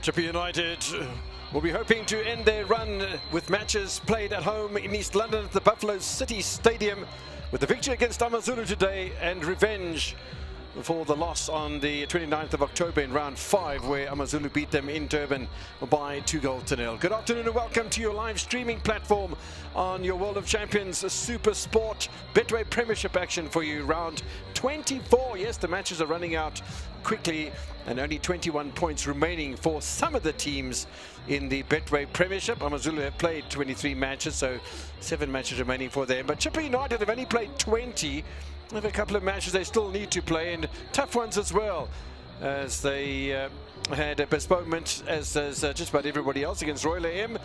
Chippa United will be hoping to end their run with matches played at home in East London at the Buffalo City Stadium with the victory against AmaZulu today and revenge for the loss on the 29th of October in round 5, where AmaZulu beat them in Durban by 2-0. Good afternoon and welcome to your live streaming platform on your World of Champions Super Sport Betway Premiership action for you. Round 24. Yes, the matches are running out quickly and only 21 points remaining for some of the teams in the Betway Premiership. AmaZulu have played 23 matches, so 7 matches remaining for them. But Chippa United have only played 20. They have a couple of matches they still need to play, and tough ones as well, as they had a postponement, as just about everybody else, against Royal AM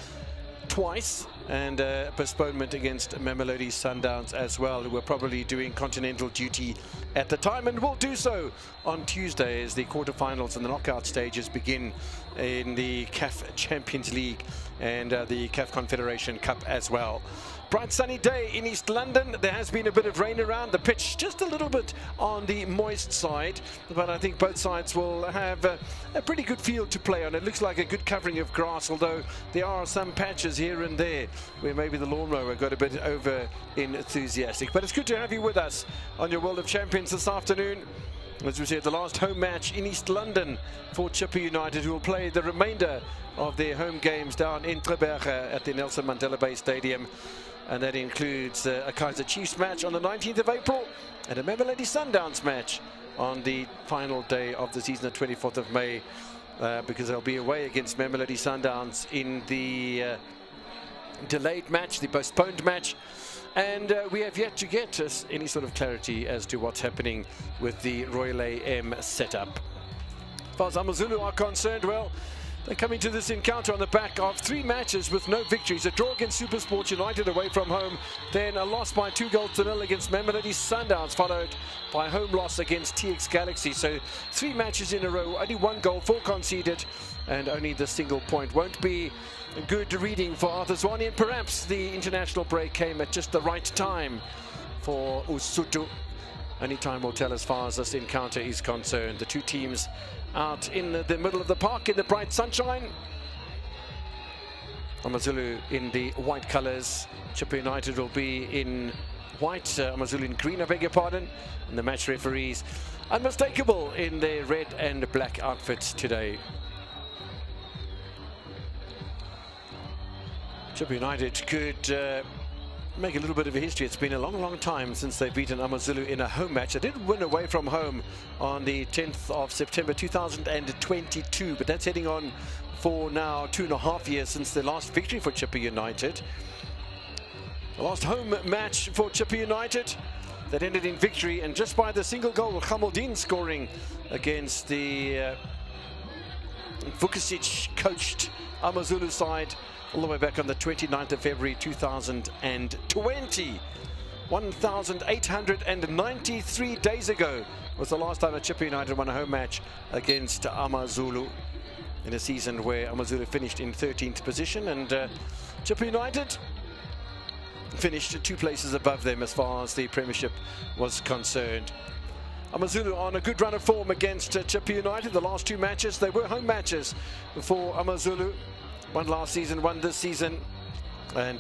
twice, and a postponement against Mamelodi Sundowns as well, who were probably doing continental duty at the time and will do so on Tuesday as the quarterfinals and the knockout stages begin in the CAF Champions League and the CAF Confederation Cup as well. Bright sunny day in East London. There has been a bit of rain around the pitch, just a little bit on the moist side, but I think both sides will have a pretty good field to play on. It looks like a good covering of grass, although there are some patches here and there where maybe the lawnmower got a bit over enthusiastic. But it's good to have you with us on your World of Champions this afternoon. As we said, the last home match in East London for Chippa United, who will play the remainder of their home games down in Treberge at the Nelson Mandela Bay Stadium. And that includes a Kaizer Chiefs match on the 19th of April and a Mamelodi Sundowns match on the final day of the season, the 24th of May, because they'll be away against Mamelodi Sundowns in the delayed match, the postponed match. And we have yet to get us any sort of clarity as to what's happening with the Royal AM setup. As far as AmaZulu are concerned, well, they're coming to this encounter on the back of 3 matches with no victories. A draw against SuperSport United away from home, then a loss by 2-0 against Mamelodi Sundowns, followed by a home loss against TX Galaxy. So 3 matches in a row, only 1 goal, 4 conceded, and only the single point. Won't be a good reading for Arthur Zwane, and perhaps the international break came at just the right time for Usuthu. Only time will tell as far as this encounter is concerned. The two teams out in the middle of the park in the bright sunshine. AmaZulu in the white colours. Chippa United will be in white. AmaZulu in green, I beg your pardon. And the match referees unmistakable in their red and black outfits today. Chippa United could make a little bit of a history. It's been a long time since they've beaten AmaZulu in a home match. They did win away from home on the 10th of September 2022, but that's heading on for now 2.5 years since the last victory for Chippa United. The last home match for Chippa United that ended in victory, and just by the single goal, Khamaldin scoring against the Vukusic coached AmaZulu side all the way back on the 29th of February 2020. 1,893 days ago was the last time that Chippa United won a home match against AmaZulu in a season where AmaZulu finished in 13th position, and Chippa United finished 2 places above them as far as the Premiership was concerned. AmaZulu on a good run of form against Chippa United. The last 2 matches, they were home matches for AmaZulu. One last season, one this season, and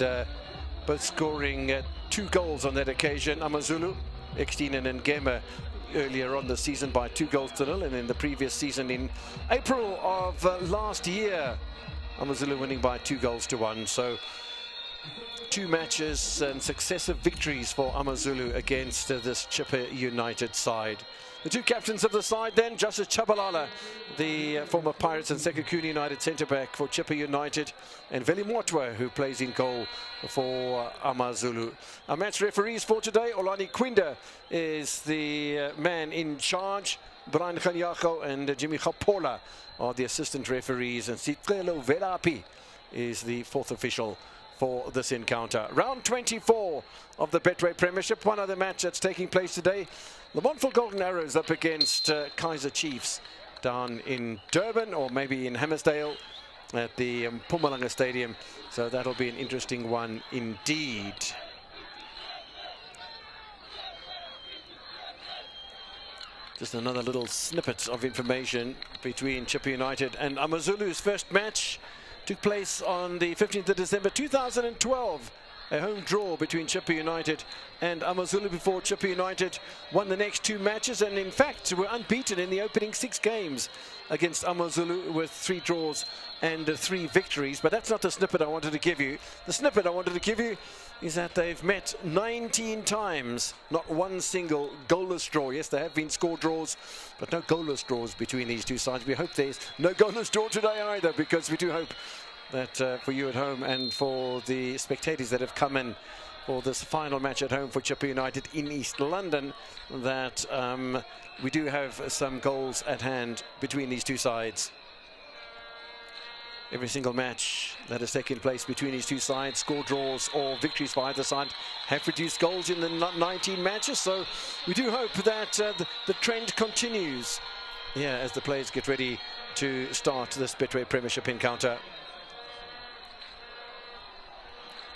both scoring 2 goals on that occasion. AmaZulu, Extine and Ngema earlier on the season by 2-0, and in the previous season in April of last year, AmaZulu winning by 2-1. So 2 matches and successive victories for AmaZulu against this Chippa United side. The 2 captains of the side then, Justice Chabalala, the former Pirates and Sekhukhune United centre-back for Chippa United, and Veli Motwa, who plays in goal for AmaZulu. Our match referees for today, Olani Quinda is the man in charge. Brian Khanyago and Jimmy Khapola are the assistant referees, and Sicelo Velapi is the 4th official for this encounter. Round 24 of the Betway Premiership. One other match that's taking place today. The Montfort Golden Arrows up against Kaizer Chiefs down in Durban, or maybe in Hammersdale at the Mpumalanga Stadium. So that'll be an interesting one indeed. Just another little snippet of information between Chippa United and AmaZulu's first match took place on the 15th of December 2012. A home draw between Chippa United and AmaZulu before Chippa United won the next 2 matches and in fact were unbeaten in the opening 6 games against AmaZulu with 3 draws and 3 victories. But that's not the snippet I wanted to give you. The snippet I wanted to give you is that they've met 19 times, not one single goalless draw. Yes, there have been score draws, but no goalless draws between these two sides. We hope there's no goalless draw today either, because we do hope that for you at home and for the spectators that have come in for this final match at home for Chippa United in East London, that we do have some goals at hand between these two sides. Every single match that has taken place between these two sides, score draws or victories for either side, have produced goals in the 19 matches. So we do hope that the trend continues, yeah, as the players get ready to start this Betway Premiership encounter.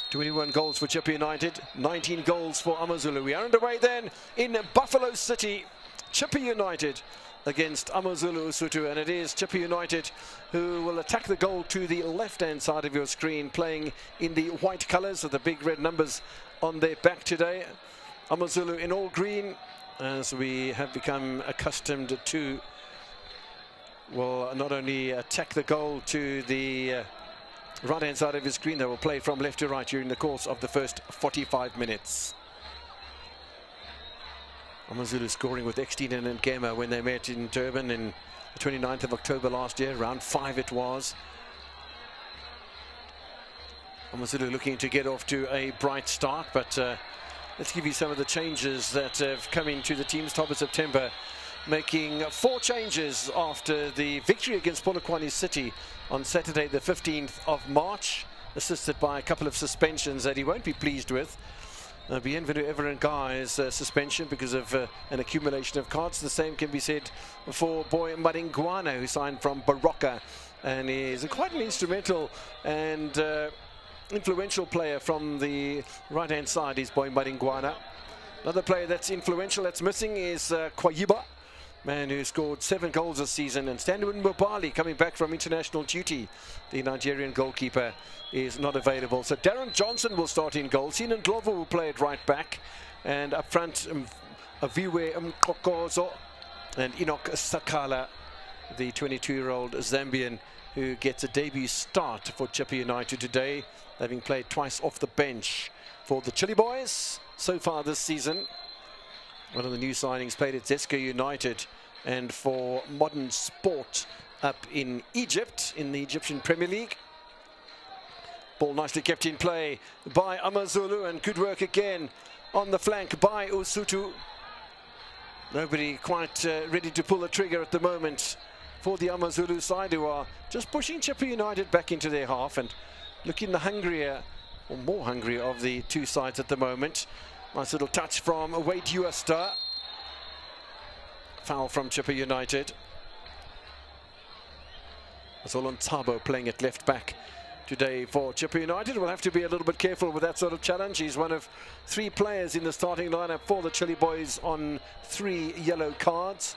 21 goals for Chippa United, 19 goals for AmaZulu. We are underway then in Buffalo City. Chippa United against AmaZulu Usuthu, and it is Chippa United who will attack the goal to the left-hand side of your screen, playing in the white colours with the big red numbers on their back today. AmaZulu in all green, as we have become accustomed to, will not only attack the goal to the right-hand side of your screen, they will play from left to right during the course of the first 45 minutes. AmaZulu scoring with Extin and Ngema when they met in Durban in the 29th of October last year. Round 5 it was. AmaZulu looking to get off to a bright start, but let's give you some of the changes that have come into the team's top of September, making 4 changes after the victory against Polokwane City on Saturday the 15th of March, assisted by a couple of suspensions that he won't be pleased with. Bienvenu Everett Guy's suspension because of an accumulation of cards. The same can be said for Boy Maringwana, who signed from Baroka, and is quite an instrumental and influential player from the right-hand side. Is Boy Maringwana. Another player that's influential that's missing is Kwayiba, man who scored 7 goals this season, and Stanwin Mubali coming back from international duty. The Nigerian goalkeeper is not available. So Darren Johnson will start in goal. Sinan Glover will play at right back, and up front Aviwe Mkokozo and Enoch Sakala, the 22-year-old Zambian who gets a debut start for Chippa United today, having played twice off the bench for the Chili Boys so far this season. One of the new signings played at Zeska United and for Modern Sport up in Egypt, in the Egyptian Premier League. Ball nicely kept in play by AmaZulu, and good work again on the flank by Usuthu. Nobody quite ready to pull the trigger at the moment for the AmaZulu side, who are just pushing Chippa United back into their half and looking the hungrier, or more hungry, of the two sides at the moment. Nice little touch from Wade Uester. Foul from Chippa United. Zolon Tabo playing at left back today for Chippa United. Will have to be a little bit careful with that sort of challenge. He's one of 3 players in the starting lineup for the Chili Boys on 3 yellow cards.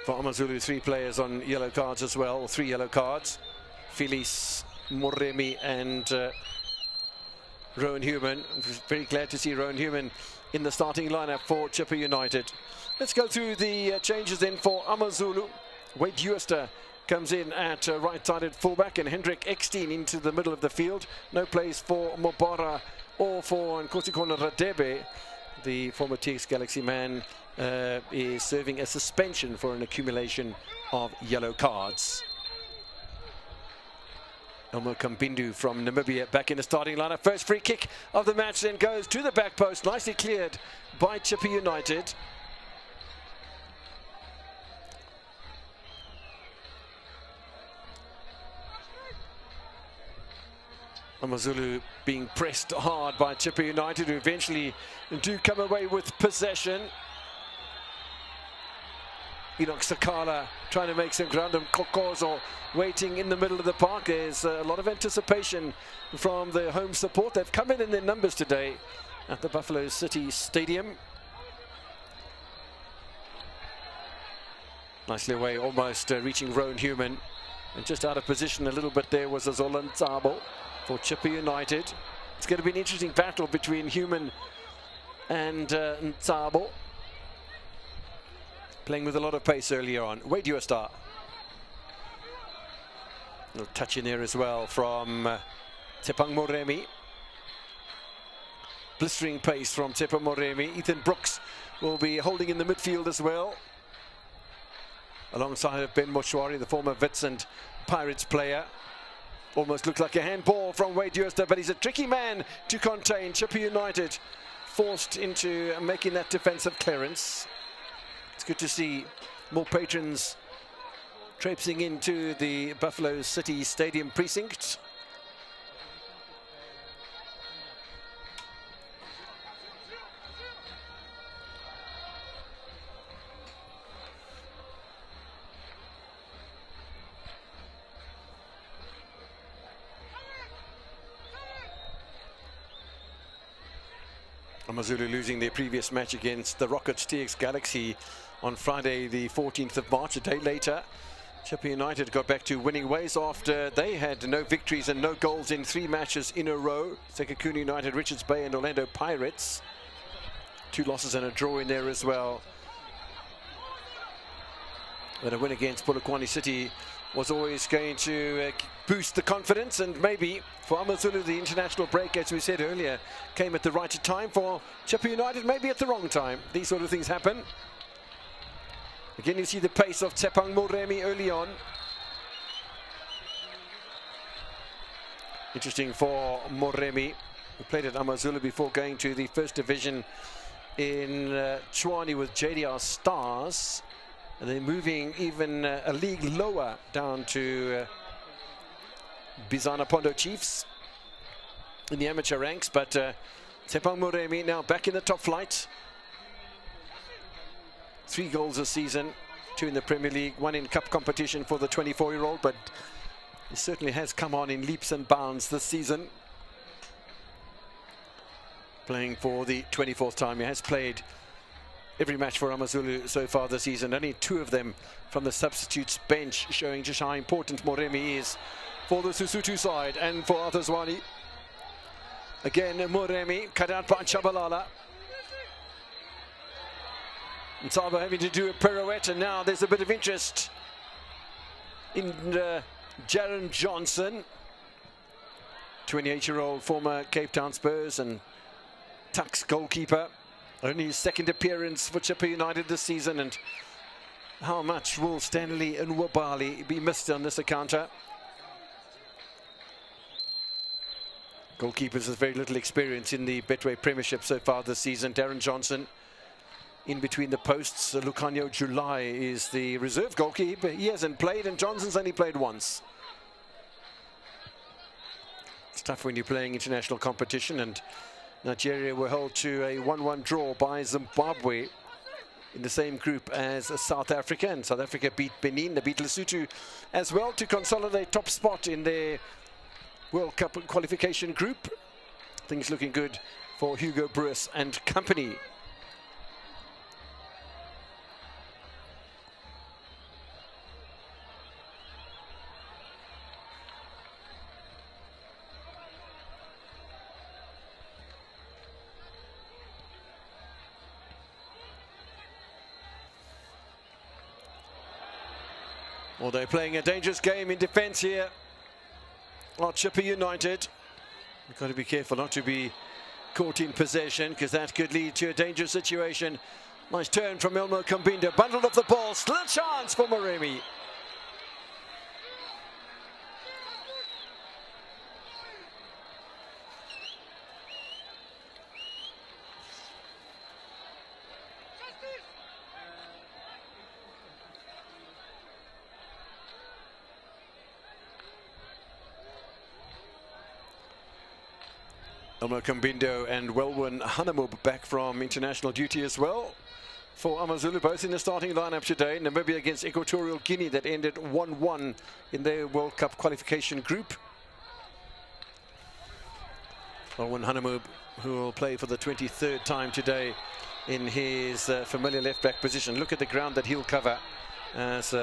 For AmaZulu, 3 players on yellow cards as well, 3 yellow cards. Phyllis Moremi and Rowan Human. I'm very glad to see Rowan Human in the starting lineup for Chippa United. Let's go through the changes then for AmaZulu. Wade Uester comes in at right-sided fullback, and Hendrik Extin into the middle of the field. No place for Mobara or for Nkosikona Radebe. The former TX Galaxy man is serving a suspension for an accumulation of yellow cards. Elmo Kambindu from Namibia back in the starting lineup. First free kick of the match then goes to the back post, nicely cleared by Chippa United. AmaZulu being pressed hard by Chippa United, who eventually do come away with possession. Enoch Sakala trying to make some ground, and Kokozo waiting in the middle of the park. There's a lot of anticipation from the home support. They've come in their numbers today, at the Buffalo City Stadium. Nicely away, almost reaching Rowan Human. And just out of position a little bit there was Zola Ntsabo for Chippa United. It's going to be an interesting battle between Human and Ntsabo. Playing with a lot of pace earlier on. Wade Star. A little touch in there as well from Tshepang Moremi. Blistering pace from Tshepang Moremi. Ethan Brooks will be holding in the midfield as well, alongside of Ben Moshwari, the former Wits and Pirates player. Almost looked like a handball from Wade Star, but he's a tricky man to contain. Chippa United forced into making that defensive clearance. It's good to see more patrons traipsing into the Buffalo City Stadium precinct. AmaZulu losing their previous match against the Rockets TX Galaxy on Friday the 14th of March, a day later. Chippa United got back to winning ways after they had no victories and no goals in 3 matches in a row. Sekhukhune United, Richards Bay and Orlando Pirates. 2 losses and a draw in there as well. But a win against Polokwane City was always going to boost the confidence, and maybe for AmaZulu the international break, as we said earlier, came at the right time. For Chippa United, maybe at the wrong time. These sort of things happen. Again, you see the pace of Tshepang Moremi early on. Interesting for Moremi, who played at AmaZulu before going to the first division in Tshwane with JDR Stars. And they're moving even a league lower down to Bizana Pondo Chiefs in the amateur ranks. But Tshepang Moremi now back in the top flight. 3 goals this season, 2 in the Premier League, 1 in cup competition for the 24-year-old. But he certainly has come on in leaps and bounds this season. Playing for the 24th time. He has played every match for AmaZulu so far this season, only 2 of them from the substitutes bench, showing just how important Moremi is for the Sesotho side and for Arthur Zwane. Again, Moremi cut out by Chabalala. Ntsabo having to do a pirouette, and now there's a bit of interest in Jaron Johnson, 28-year-old former Cape Town Spurs and Tuks goalkeeper. Only his 2nd appearance for Chippa United this season, and how much will Stanley and Wabali be missed on this account? Goalkeepers with very little experience in the Betway Premiership so far this season. Darren Johnson in between the posts. Lucanio July is the reserve goalkeeper. He hasn't played, and Johnson's only played once. It's tough when you're playing international competition, and Nigeria were held to a 1-1 draw by Zimbabwe in the same group as South Africa, and South Africa beat Benin. They beat Lesotho as well to consolidate top spot in their World Cup qualification group. Things looking good for Hugo Bruce and company. Well, they're playing a dangerous game in defence here. Chippa United. You've got to be careful not to be caught in possession, because that could lead to a dangerous situation. Nice turn from Elmo Kambindo. Bundled off the ball. Still a chance for Moremi. Elmo Kambindo and Welwyn Hanamub back from international duty as well for AmaZulu, both in the starting lineup today. Namibia against Equatorial Guinea, that ended 1-1 in their World Cup qualification group. Owen Hanamub, who will play for the 23rd time today in his familiar left-back position. Look at the ground that he'll cover as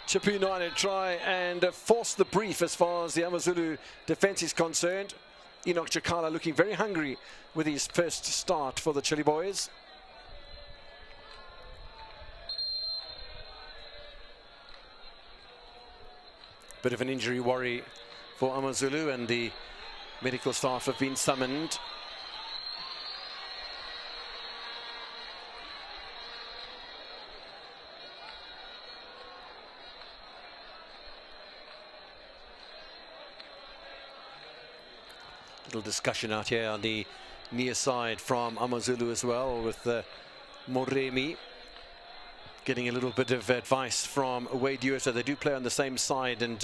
Chippa United try and force the brief as far as the AmaZulu defence is concerned. Enoch Chakala looking very hungry with his first start for the Chile boys. Bit of an injury worry for AmaZulu, and the medical staff have been summoned. Little discussion out here on the near side from AmaZulu as well, with Moremi getting a little bit of advice from Wade Usa. They do play on the same side, and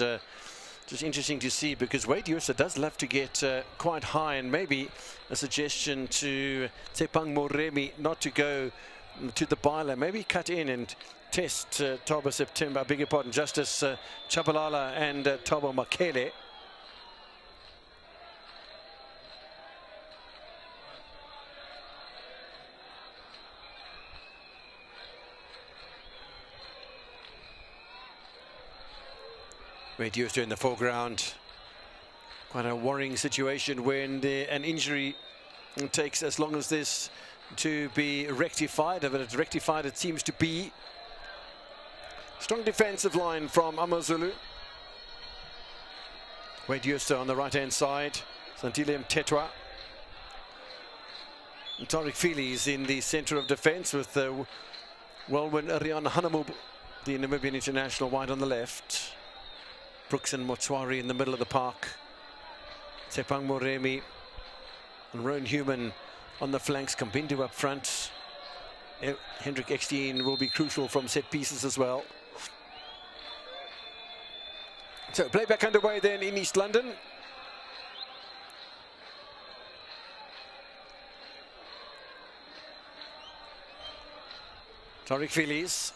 just interesting to see, because Wade Usa does love to get quite high, and maybe a suggestion to Tepang Moremi not to go to the byline, maybe cut in and test Thabo September, I beg your pardon, Justice Chabalala and Thabo Makele. Usa in the foreground. Quite a worrying situation when an injury takes as long as this to be rectified, but it's rectified it seems to be. Strong defensive line from AmaZulu. Usa on the right-hand side. Santilem Tetwa. Tariq Fili's in the centre of defence with Welwyn Rian Hanamub, the Namibian international, wide on the left. Brooks and Motswari in the middle of the park. Tepang Moremi and Roan Human on the flanks. Kambindu up front. Hendrik Ekstein will be crucial from set pieces as well. So play back underway then in East London. Tariq Fili's.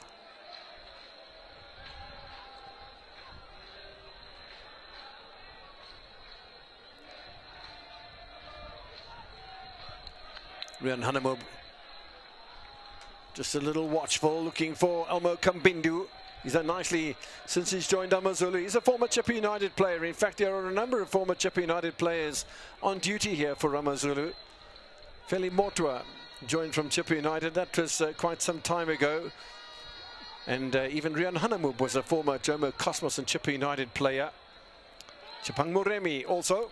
Rian Hanamub just a little watchful, looking for Elmo Kambindu. He's done nicely since he's joined AmaZulu. He's a former Chippa United player. In fact, there are a number of former Chippa United players on duty here for AmaZulu. Feli Motwa joined from Chippa United. That was quite some time ago. And even Rian Hanamub was a former Jomo Cosmos and Chippa United player. Tepang Moremi also.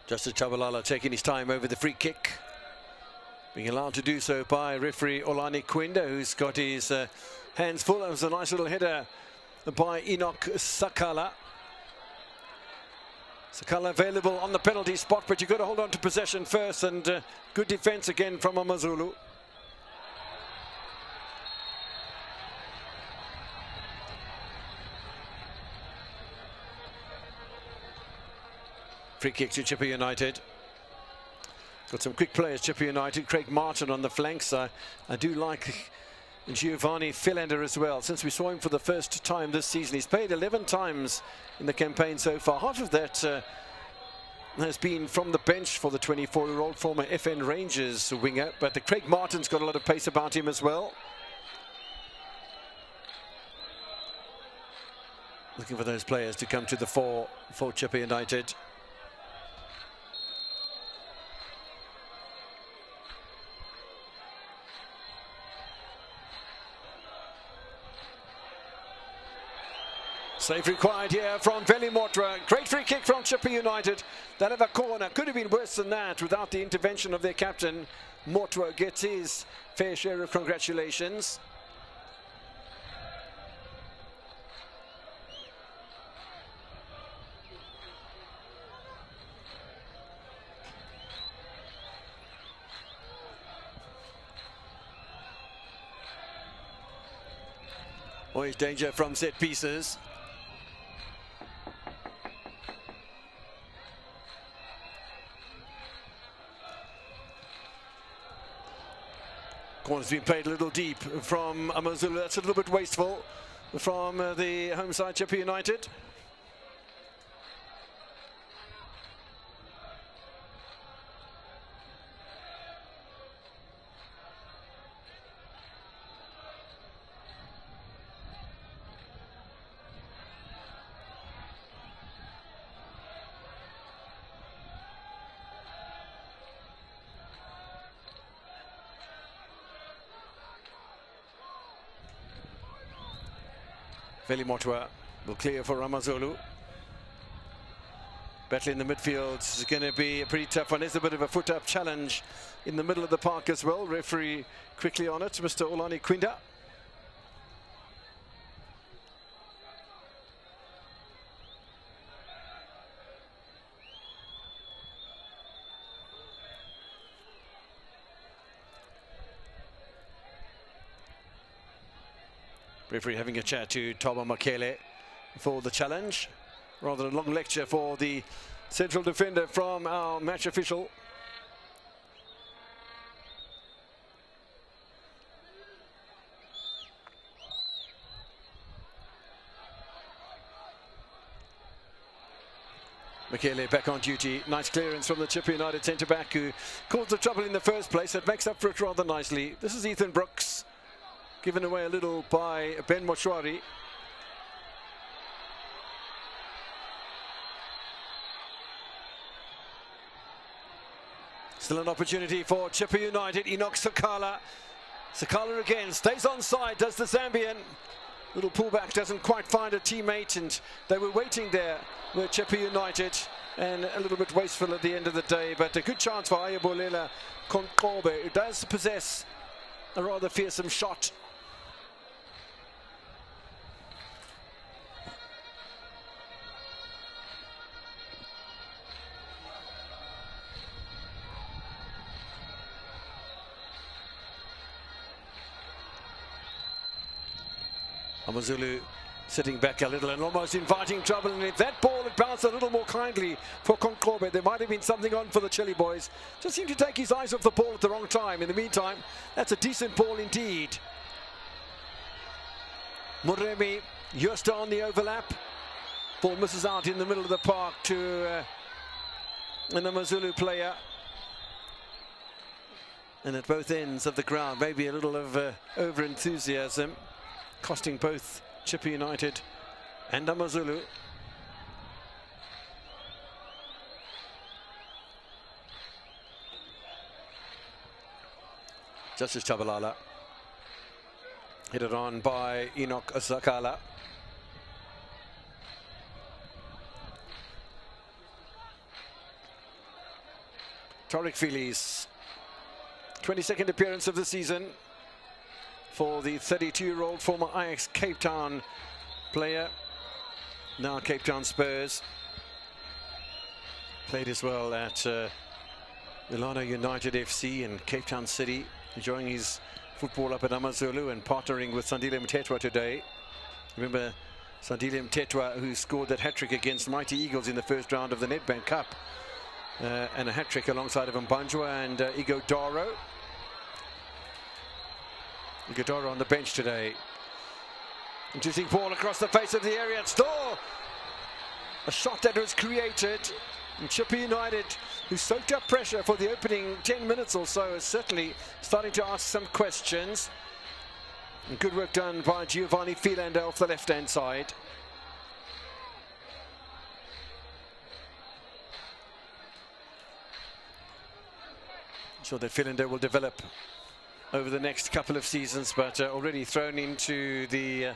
Justice Chabalala taking his time over the free kick, being allowed to do so by referee Olani Kwenda, who's got his hands full. That was a nice little header by Enoch Sakala. Sakala available on the penalty spot, but you've got to hold on to possession first, and good defence again from AmaZulu. Free kick to Chippa United. Got some quick players, Chippa United. Craig Martin on the flanks. I do like Giovanni Philander as well. Since we saw him for the first time this season, he's played 11 times in the campaign so far. Half of that has been from the bench for the 24-year-old former FN Rangers winger. But the Craig Martin's got a lot of pace about him as well. Looking for those players to come to the fore for Chippa United. Save required here from Veli Motra. Great free kick from Chippa United. That of a corner could have been worse than that without the intervention of their captain. Motra gets his fair share of congratulations. Always danger from set pieces. Corner's been played a little deep from AmaZulu. That's a little bit wasteful from the home side, Chippa United. Veli Motwa will clear for AmaZulu. Battle in the midfield is going to be a pretty tough one. There's a bit of a foot-up challenge in the middle of the park as well. Referee quickly on it, Mr. Olani Quinda. Referee having a chat to Toba Makele for the challenge. Rather a long lecture for the central defender from our match official. Makele back on duty. Nice clearance from the Chippa United centre-back who caused the trouble in the first place. It makes up for it rather nicely. This is Ethan Brooks. Given away a little by Ben Mochwari. Still an opportunity for Chippa United. Enoch Sakala. Sakala again stays on side, does the Zambian. Little pullback, doesn't quite find a teammate, and they were waiting there with Chippa United. And a little bit wasteful at the end of the day, but a good chance for Ayabolela Konkobe, who does possess a rather fearsome shot. AmaZulu sitting back a little and almost inviting trouble, and if that ball had bounced a little more kindly for Konkobe, there might have been something on for the Chile boys. Just seemed to take his eyes off the ball at the wrong time. In the meantime, that's a decent ball indeed. Muremi, Justa on the overlap. Ball misses out in the middle of the park to an AmaZulu player. And at both ends of the ground, maybe a little of over-enthusiasm, costing both Chippa United and AmaZulu. Justice Chabalala. Headed on by Enoch Sakala. Tariq Fili's 22nd appearance of the season for the 32-year-old former Ajax Cape Town player, now Cape Town Spurs. Played as well at Milano United FC in Cape Town City, enjoying his football up at AmaZulu and partnering with Sandile Mthethwa today. Remember Sandile Mthethwa, who scored that hat-trick against Mighty Eagles in the first round of the Nedbank Cup, and a hat-trick alongside of Mbanjwa and Igodaro. Igodaro on the bench today. Interesting ball across the face of the area. It's still a shot that was created. And Chippa United, who soaked up pressure for the opening 10 minutes or so, is certainly starting to ask some questions. And good work done by Giovanni Philander off the left-hand side. I'm sure that Philander will develop over the next couple of seasons, but already thrown into the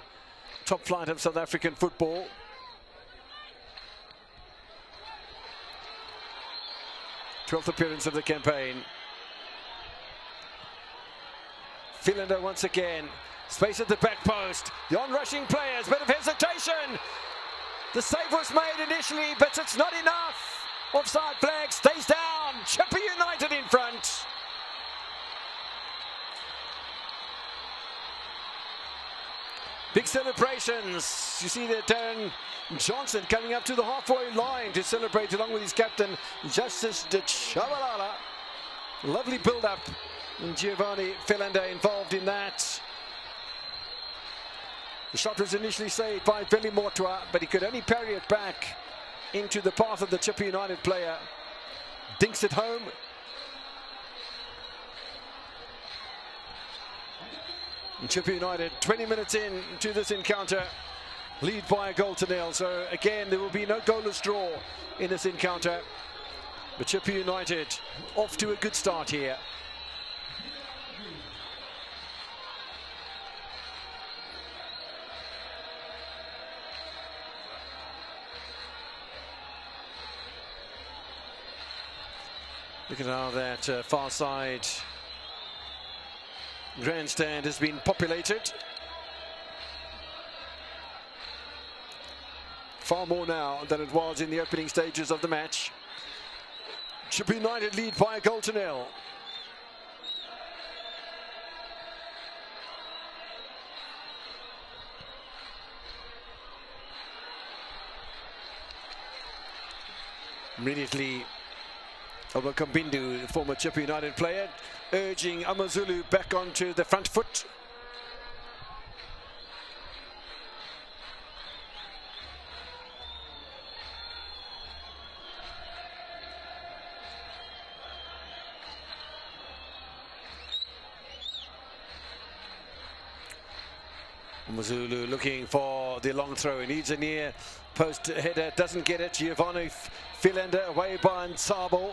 top flight of South African football. Twelfth appearance of the campaign. Philander once again. Space at the back post. The on-rushing players, bit of hesitation. The save was made initially, but it's not enough. Offside flag stays down. Chippa United in front. Big celebrations. You see there Darren Johnson coming up to the halfway line to celebrate along with his captain, Justice de Chabalala. Lovely build-up. And Giovanni Philander involved in that. The shot was initially saved by Veli Mortua, but he could only parry it back into the path of the Chippa United player. Dinks it home. And Chippa United, 20 minutes in to this encounter, lead by a goal to nil. So again, there will be no goalless draw in this encounter. But Chippa United off to a good start here. Look at how that far side grandstand has been populated. Far more now than it was in the opening stages of the match. Chippa United lead by a goal to nil. Immediately, Obakambindu, the former Chippa United player, urging AmaZulu back onto the front foot. AmaZulu looking for the long throw. He needs a near post header, doesn't get it. Giovanni Philander away by Nsabo.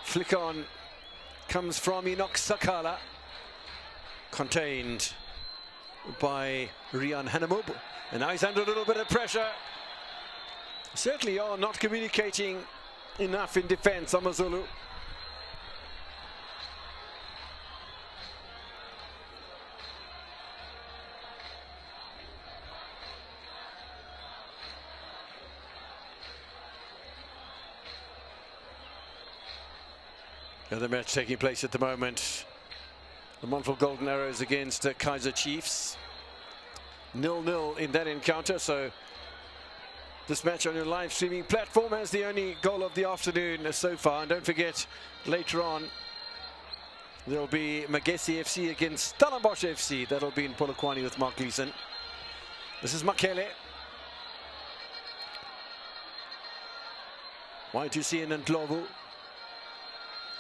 Flick on comes from Enoch Sakala, contained by Rian Hanamub, and now he's under a little bit of pressure. Certainly are not communicating enough in defence, AmaZulu. Another match taking place at the moment. The Montville Golden Arrows against Kaiser Chiefs. 0-0 in that encounter. So this match on your live streaming platform has the only goal of the afternoon so far. And don't forget, later on, there'll be Magesi FC against Stellenbosch FC. That'll be in Polokwane with Mark Gleeson. This is Makele. Y2C and Ndlovu.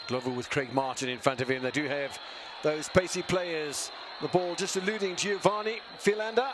Glover with Craig Martin in front of him. They do have those pacey players. The ball just eluding Giovanni Philander.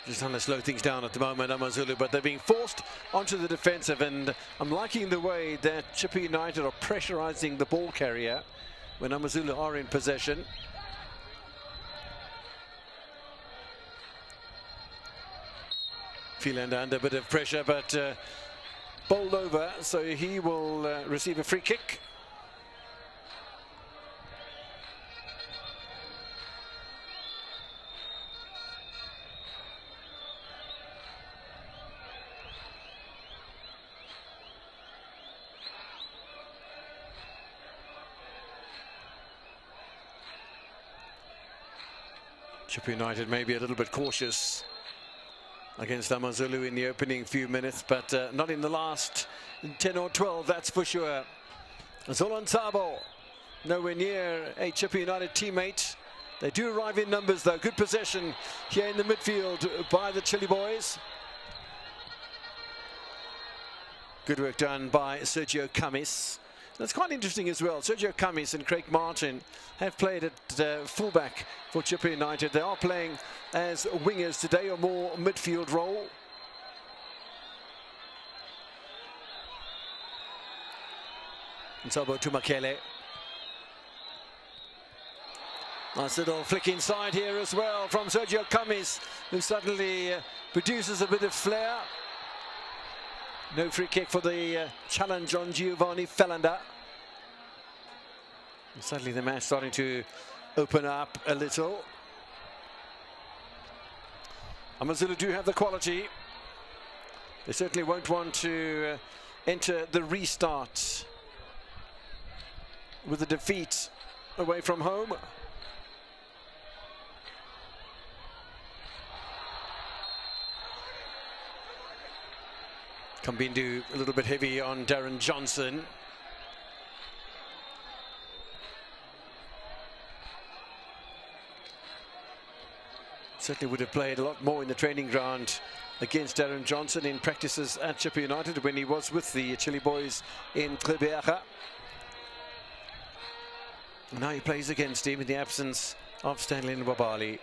Just trying to slow things down at the moment, AmaZulu, but they're being forced onto the defensive, and I'm liking the way that Chippa United are pressurizing the ball carrier when AmaZulu are in possession. Philander under a bit of pressure, but bowled over, so he will receive a free kick. Chippa United maybe a little bit cautious against AmaZulu in the opening few minutes, but not in the last 10 or 12, that's for sure. Zolan Nsabo, nowhere near a Chippa United teammate. They do arrive in numbers though. Good possession here in the midfield by the Chile boys. Good work done by Sergio Camis. That's quite interesting as well. Sergio Camis and Craig Martin have played at fullback for Chippa United. They are playing as wingers today, a more midfield role. Nsabo to Makele. Nice little flick inside here as well from Sergio Camis, who suddenly produces a bit of flair. No free kick for the challenge on Giovanni Philander. Suddenly the match starting to open up a little. AmaZulu do have the quality. They certainly won't want to enter the restart with a defeat away from home. Kambindu a little bit heavy on Darren Johnson. Certainly would have played a lot more in the training ground against Darren Johnson in practices at Chippa United when he was with the Chile boys in Gqeberha. Now he plays against him in the absence of Stanley Nwabali.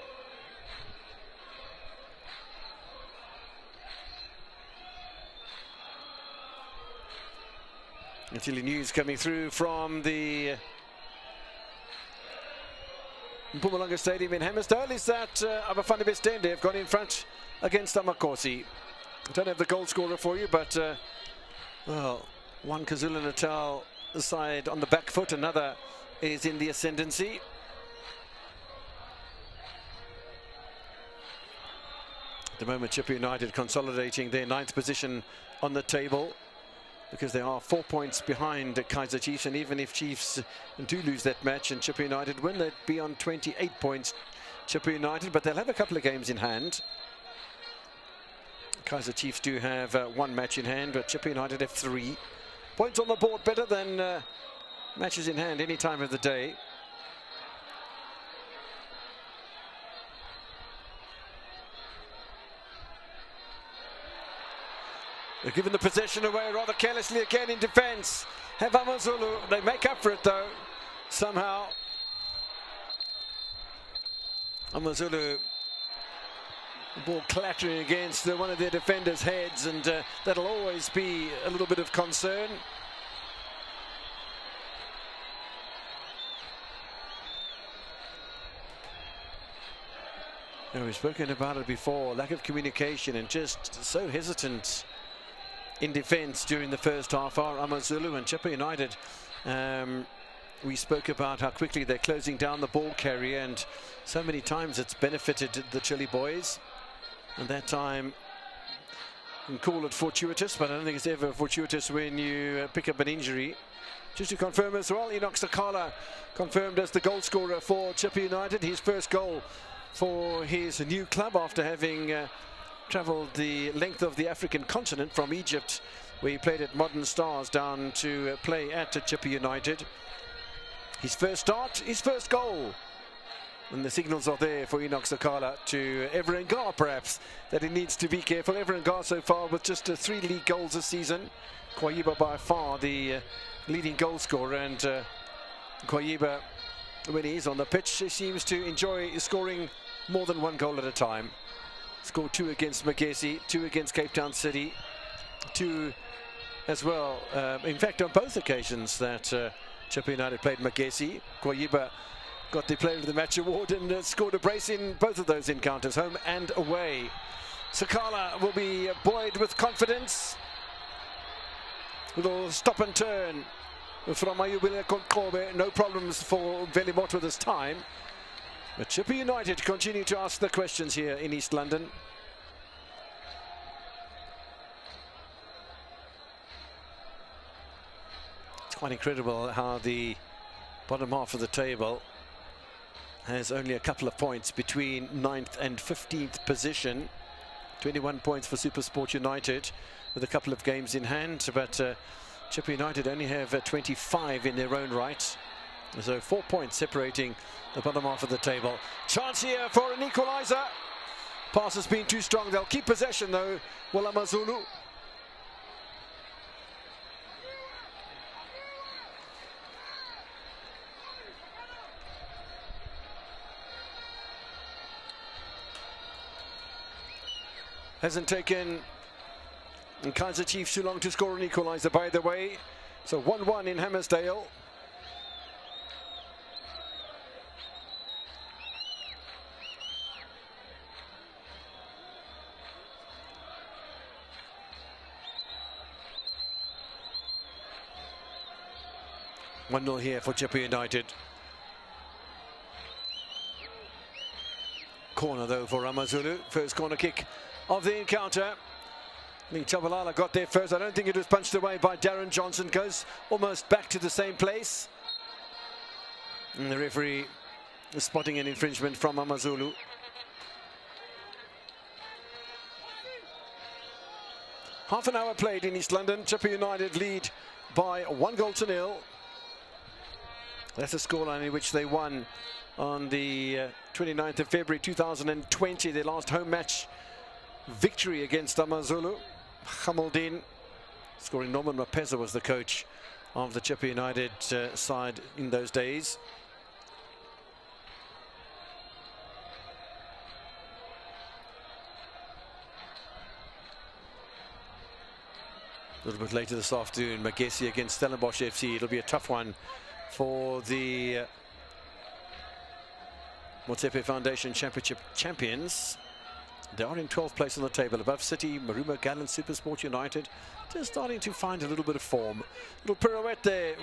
Chile news coming through from the Mpumalanga Stadium in Hammersdale is that Abafana Bestende have gone in front against Amakosi. I don't have the goal scorer for you, but well, one KwaZulu-Natal side on the back foot, another is in the ascendancy. At the moment, Chippa United consolidating their 9th position on the table, because they are 4 points behind Kaizer Chiefs, and even if Chiefs do lose that match and Chippa United win, they'd be on 28 points, Chippa United, but they'll have a couple of games in hand. Kaizer Chiefs do have 1 match in hand, but Chippa United have 3 points on the board, better than matches in hand any time of the day. They're given the possession away rather carelessly again in defence. Have AmaZulu. They make up for it though, somehow. AmaZulu, the ball clattering against one of their defenders' heads, and that'll always be a little bit of concern. And we've spoken about it before, lack of communication and just so hesitant in defence during the first half are AmaZulu. And Chippa United, we spoke about how quickly they're closing down the ball carrier, and so many times it's benefited the Chile boys. And that time, you can call it fortuitous, but I don't think it's ever fortuitous when you pick up an injury. Just to confirm as well, Enoch Sakala confirmed as the goal scorer for Chippa United. His first goal for his new club after having travelled the length of the African continent from Egypt, where he played at Modern Stars, down to play at Chippa United. His first start, his first goal. And the signals are there for Enoch Sakala to Everett Gar, perhaps, that he needs to be careful. Everett Gar so far with just 3 league goals this season. Kwayiba by far the leading goal scorer, and Kwayiba, when he's on the pitch, he seems to enjoy scoring more than 1 goal at a time. Scored 2 against Magesi, 2 against Cape Town City, 2 as well. In fact, on both occasions that Chippa United played Magesi, Kwayiba got the Player of the Match award and scored a brace in both of those encounters, home and away. Sakala will be buoyed with confidence. Little stop and turn from Mayubile Konkobe. No problems for Velimoto this time. But Chippa United continue to ask the questions here in East London. It's quite incredible how the bottom half of the table has only a couple of points between 9th and 15th position. 21 points for SuperSport United with a couple of games in hand, but Chippa United only have 25 in their own right. So 4 points separating the bottom half of the table. Chance here for an equaliser. Pass has been too strong. They'll keep possession though, will AmaZulu. Hasn't taken Kaizer Chiefs too long to score an equaliser, by the way. So 1-1 in Hammersdale. 1-0 here for Chippa United. Corner though for AmaZulu. First corner kick of the encounter. I think Chabalala got there first. I don't think it was punched away by Darren Johnson. Goes almost back to the same place. And the referee is spotting an infringement from AmaZulu. Half an hour played in East London. Chippa United lead by 1-0. That's the scoreline in which they won on the 29th of February 2020, their last home match victory against AmaZulu. Hamildin scoring. Norman Mapeza was the coach of the Chippa United side in those days. A little bit later this afternoon, Magesi against Stellenbosch FC. It'll be a tough one for the Motsepe Foundation Championship champions. They are in 12th place on the table, above City, Marumo Gallant, Supersport United. Just starting to find a little bit of form. Little pirouette there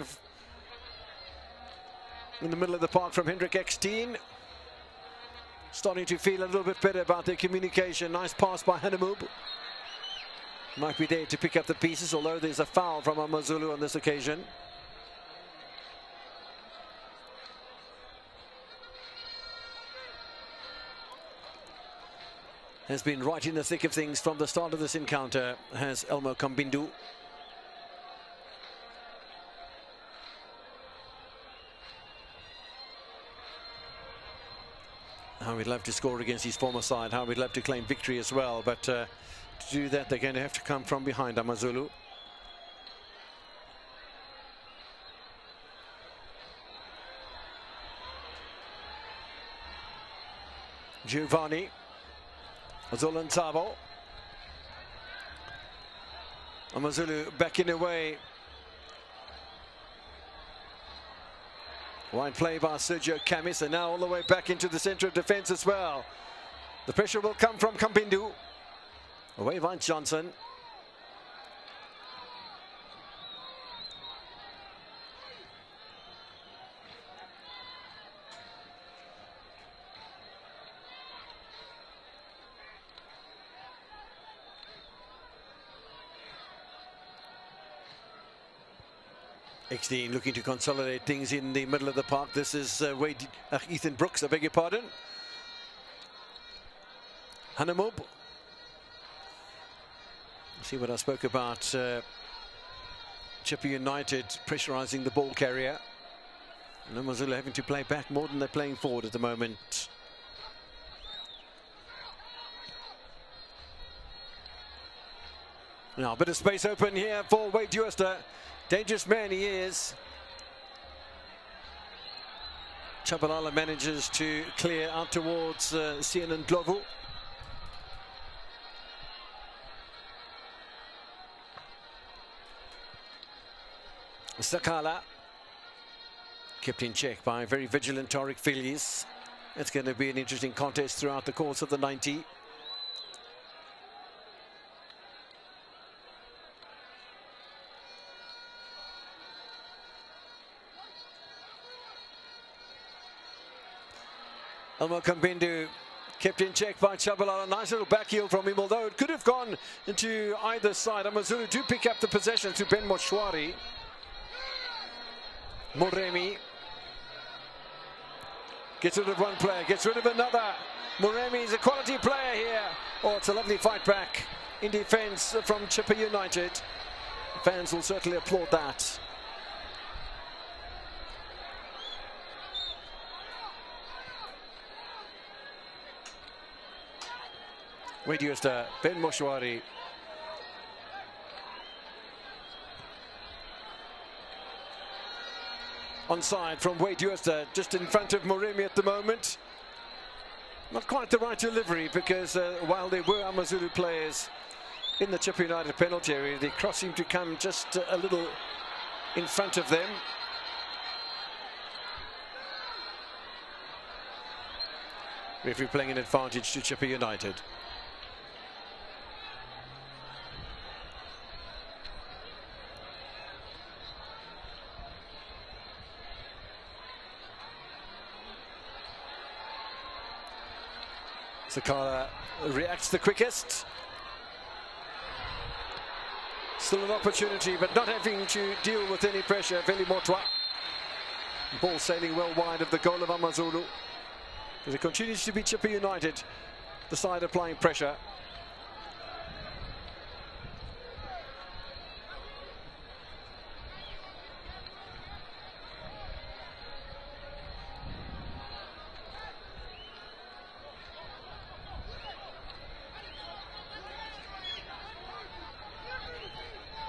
in the middle of the park from Hendrik Ekstein. Starting to feel a little bit better about their communication. Nice pass by Hanemub. Might be there to pick up the pieces, although there's a foul from AmaZulu on this occasion. Has been right in the thick of things from the start of this encounter, has Elmo Kambindu. How we'd love to score against his former side, how we'd love to claim victory as well, but to do that they're going to have to come from behind AmaZulu. Giovanni. Zolan Tabo. AmaZulu backing away. Wide play by Sergio Camis, and now all the way back into the centre of defence as well. The pressure will come from Kambindu. Away by Johnson. Ekstein looking to consolidate things in the middle of the park. This is Ethan Brooks, I beg your pardon. Hanemub. See what I spoke about, Chippa United pressurising the ball carrier. And AmaZulu having to play back more than they're playing forward at the moment. Now a bit of space open here for Wade Dewster. Dangerous man he is. Chabalala manages to clear out towards Sian and Glovu. Sakala kept in check by very vigilant Tariq Filius. It's going to be an interesting contest throughout the course of the 90. Elmo Kambindu kept in check by Chabalala. Nice little back heel from him, although it could have gone into either side. AmaZulu do pick up the possession to Ben Moshwari. Moremi gets rid of one player, gets rid of another. Moremi is a quality player here. Oh, it's a lovely fight back in defence from Chippa United. Fans will certainly applaud that. Wade Dewster, Ben Moshwari. Onside from Wade Dewster, just in front of Moremi at the moment. Not quite the right delivery, because while there were AmaZulu players in the Chippa United penalty area, the cross seemed to come just a little in front of them. Referee playing an advantage to Chippa United. Sakala reacts the quickest. Still an opportunity, but not having to deal with any pressure. Veli Motwa. Ball sailing well wide of the goal of AmaZulu. But it continues to be Chippa United, the side applying pressure.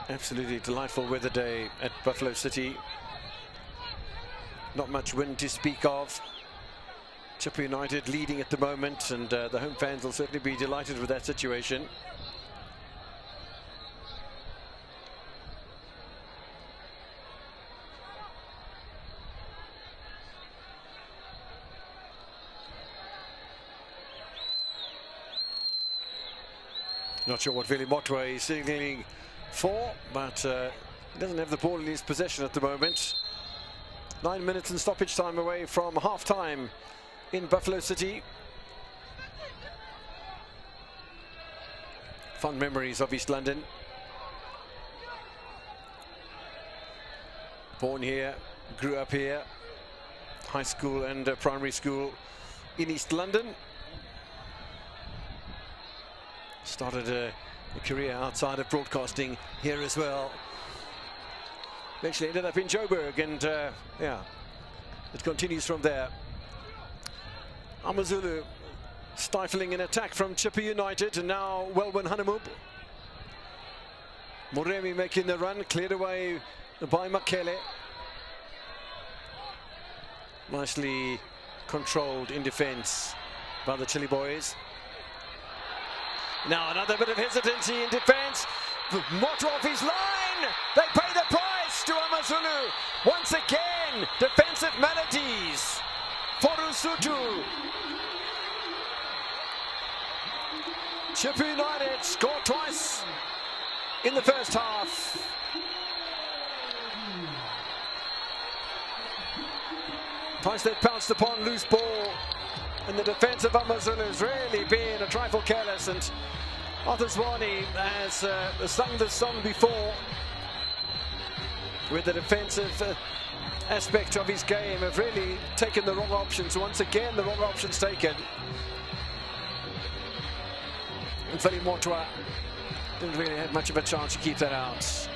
Absolutely delightful weather day at Buffalo City. Not much wind to speak of. Chippa United leading at the moment, and the home fans will certainly be delighted with that situation. Not sure what Veli Motwa is signaling for, but he doesn't have the ball in his possession at the moment. 9 minutes and stoppage time away from half-time in Buffalo City. Fond memories of East London. Born here, grew up here, high school and primary school in East London. Started a career outside of broadcasting here as well. Eventually ended up in Joburg, and yeah, it continues from there. AmaZulu stifling an attack from Chippa United, and now Welwyn Hanamub. Moremi making the run, cleared away by Makele. Nicely controlled in defence by the Chile boys. Now another bit of hesitancy in defence. Motwa off his line. They pay the price to AmaZulu. Once again, defensive maladies for Lesotho. Chippa United scored twice in the first half. Twice they've pounced upon loose ball, and the defence of AmaZulu has really been a trifle careless, and Arthur Zwane has sung this song before, with the defensive aspect of his game have really taken the wrong options. Once again, the wrong options taken. And Veli Motwa didn't really have much of a chance to keep that out.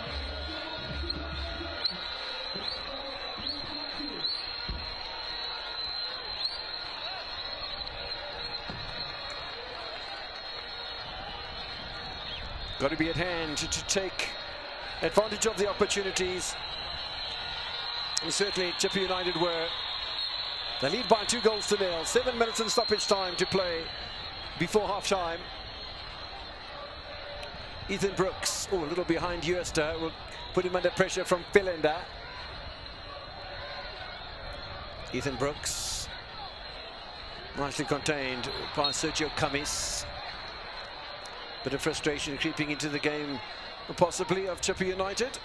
Got to be at hand to take advantage of the opportunities. And certainly Chippa United were. They lead by 2-0. 7 minutes and stoppage time to play before half-time. Ethan Brooks, a little behind Uester, will put him under pressure from Philander. Ethan Brooks, nicely contained by Sergio Camis. Bit of frustration creeping into the game, possibly, of Chippa United.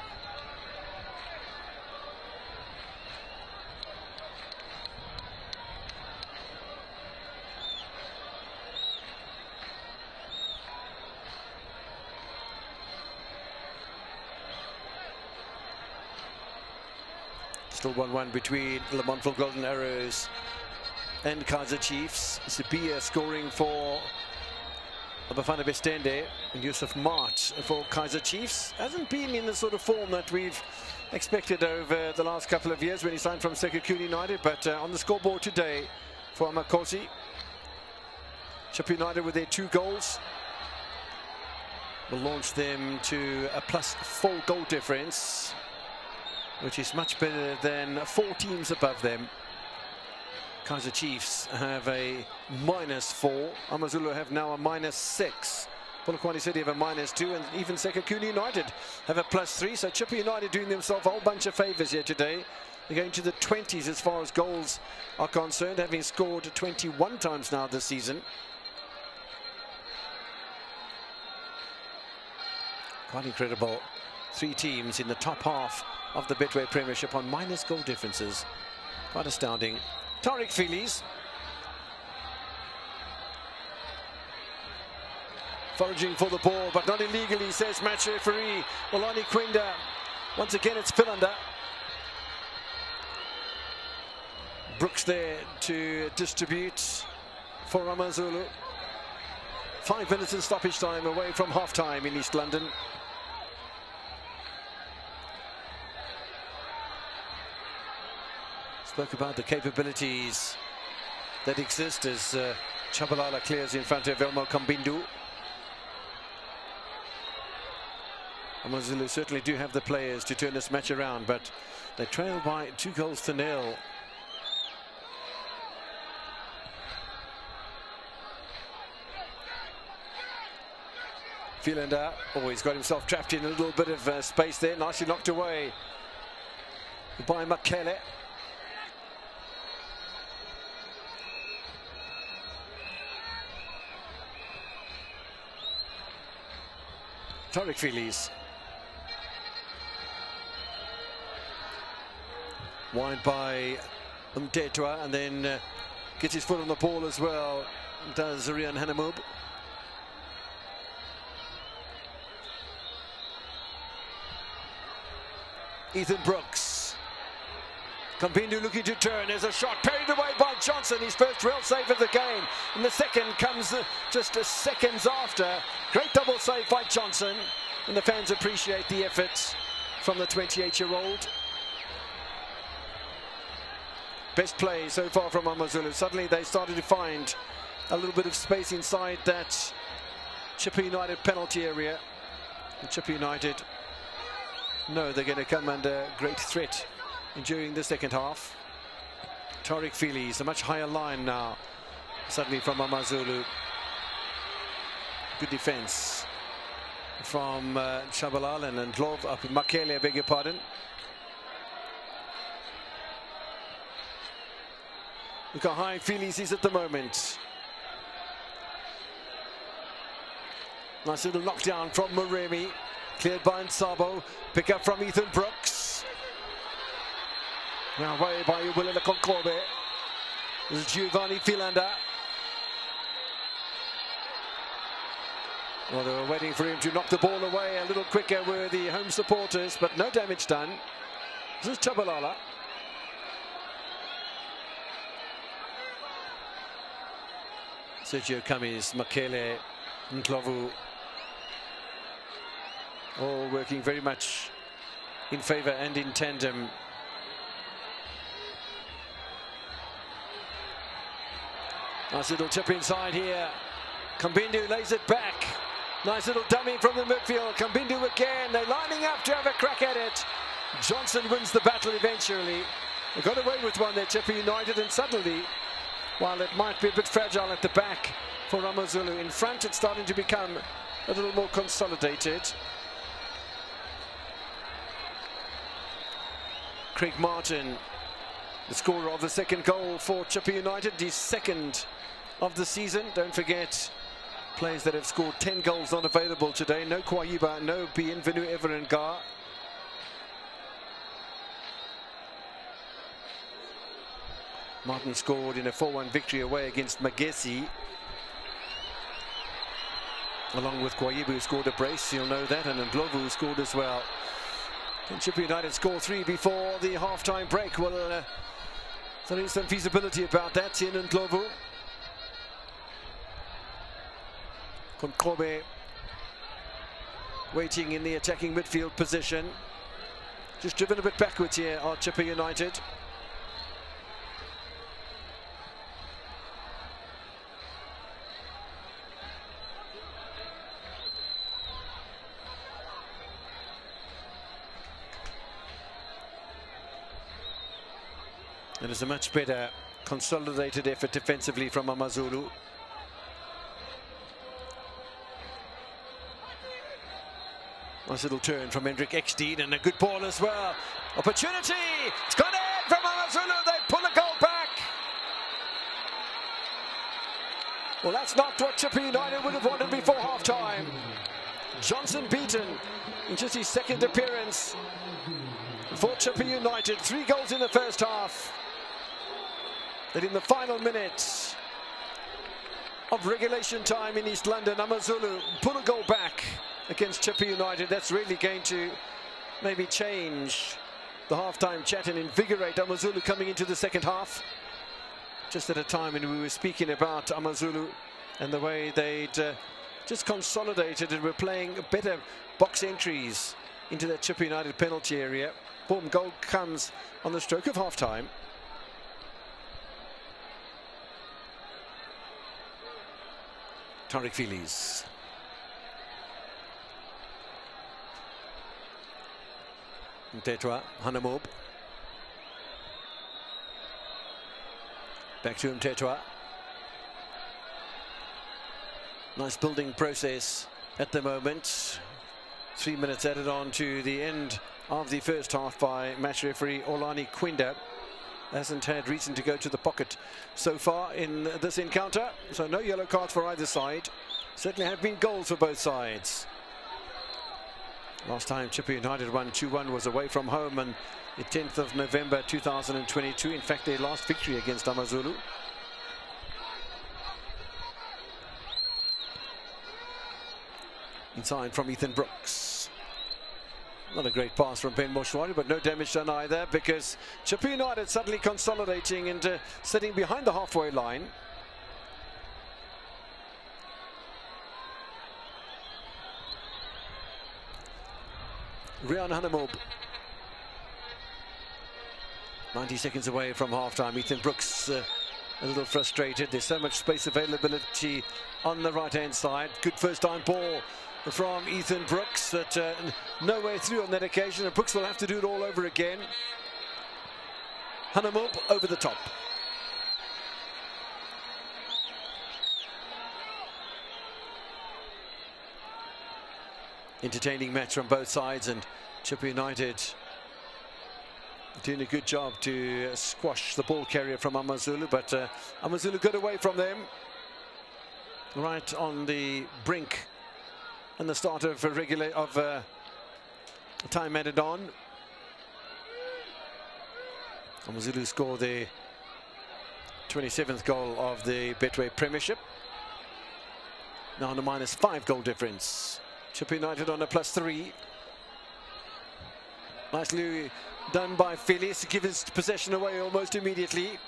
Still 1-1 between Le Montfort Golden Arrows and Kaizer Chiefs. Sipia scoring for Bafana Bestende, and Yusuf Mart for Kaizer Chiefs. Hasn't been in the sort of form that we've expected over the last couple of years when he signed from Sekhukhune United, but on the scoreboard today for Amakosi. Chippa United with their 2 goals will launch them to a +4 goal difference, which is much better than 4 teams above them. Kaizer Chiefs have a -4. AmaZulu have now a -6. Polokwane City have a -2, and even Sekhukhune United have a +3. So Chippa United doing themselves a whole bunch of favours here today. They're going to the 20s as far as goals are concerned, having scored 21 times now this season. Quite incredible. 3 teams in the top half of the Betway Premiership on minus goal differences. Quite astounding. Tariq Philis. Foraging for the ball, but not illegally, says match referee Olani Kwinda. Once again, it's Philander. Brooks there to distribute for AmaZulu. 5 minutes in stoppage time away from half-time in East London. Spoke about the capabilities that exist as Chabalala clears in front of Elmo Kambindu. AmaZulu certainly do have the players to turn this match around, but they trail by 2-0. Philander always got himself trapped in a little bit of space there, nicely knocked away by Makele. Tariq Phillies. Wide by Mtetwa, and then gets his foot on the ball as well, does Rian Hanamub. Ethan Brooks. Kambindu looking to turn. There's a shot parried away by Johnson. His first real save of the game. And the second comes just seconds after. Great double save by Johnson. And the fans appreciate the effort from the 28-year-old. Best play so far from AmaZulu. Suddenly they started to find a little bit of space inside that Chippa United penalty area. And Chippa United know they're going to come under great threat during the second half. Tariq Phillies, a much higher line now, suddenly from AmaZulu. Good defense from Chabalala and Makele, I beg your pardon. Look how high Phillies is at the moment. Nice little knockdown from Moremi. Cleared by Nsabo. Pick up from Ethan Brooks. Now away by Ubulela Konkobe. This is Giovanni Philander. Well, they were waiting for him to knock the ball away a little quicker were the home supporters, but no damage done. This is Chabalala. Sergio Cummings, Makele, Ndlovu, all working very much in favour and in tandem. Nice little chip inside here. Kambindu lays it back. Nice little dummy from the midfield. Kambindu again. They're lining up to have a crack at it. Johnson wins the battle eventually. They got away with one there, Chippa United, and suddenly, while it might be a bit fragile at the back for AmaZulu, in front it's starting to become a little more consolidated. Craig Martin, the scorer of the second goal for Chippa United, his second of the season. Don't forget, players that have scored 10 goals not available today. No Kwayiba, no Bienvenu Everengar. Martin scored in a 4-1 victory away against Magesi, along with Kwayiba, who scored a brace, you'll know that, and Ndlovu scored as well. And Chippa United scored 3 before the half-time break. Well, there is some feasibility about that in Ndlovu. Konkobe waiting in the attacking midfield position. Just driven a bit backwards here are Chippa United. It is a much better consolidated effort defensively from AmaZulu. Nice little turn from Hendrik Ekstein and a good ball as well. Opportunity! It's gone in from AmaZulu. They pull the goal back. Well, that's not what Chippa United would have wanted before half-time. Johnson beaten in just his second appearance for Chippa United. 3 goals in the first half. Then in the final minutes, of regulation time in East London. AmaZulu pull a goal back against Chippa United. That's really going to maybe change the half-time chat and invigorate AmaZulu coming into the second half. Just at a time when we were speaking about AmaZulu and the way they'd just consolidated and were playing better box entries into that Chippa United penalty area. Boom, goal comes on the stroke of half-time. Tariq Phillies. Mtetwa, Hanamob. Back to Mtetwa. Nice building process at the moment. 3 minutes added on to the end of the first half by match referee Olani Quinda. Hasn't had reason to go to the pocket so far in this encounter, so no yellow cards for either side. Certainly have been goals for both sides. Last time Chippa United won 2-1 was away from home on the 10th of November 2022. In fact, their last victory against AmaZulu. Inside from Ethan Brooks. Not a great pass from Ben Moshwari, but no damage done either, because Chippa United suddenly consolidating and sitting behind the halfway line. Rian Hanamob. 90 seconds away from half-time. Ethan Brooks a little frustrated. There's so much space availability on the right-hand side. Good first-time ball from Ethan Brooks, but no way through on that occasion, and Brooks will have to do it all over again. Hanamob over the top. Entertaining match from both sides, and Chippa United doing a good job to squash the ball carrier from AmaZulu, but AmaZulu got away from them right on the brink and the start of time added on. AmaZulu scored the 27th goal of the Betway Premiership. Now on a -5 goal difference. Chippa United on a +3. Nicely done by Phillies to give his possession away almost immediately.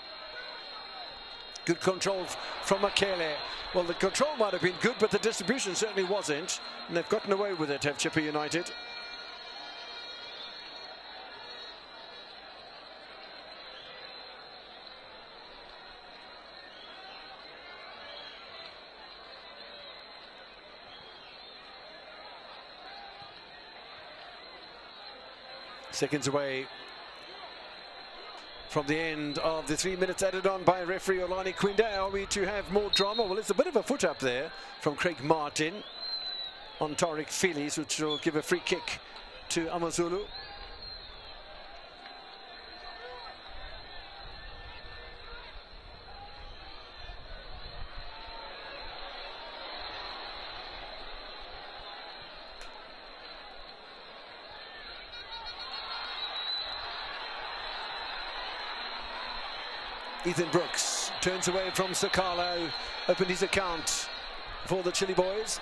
Good control from Makele. Well, the control might have been good, but the distribution certainly wasn't. And they've gotten away with it, have Chippa United. Seconds away from the end of the 3 minutes added on by referee Olani Quinda. Are we to have more drama? Well, it's a bit of a foot up there from Craig Martin on Tariq Phillies, which will give a free kick to AmaZulu. Ethan Brooks turns away from Sakala, who opened his account for the Chile boys.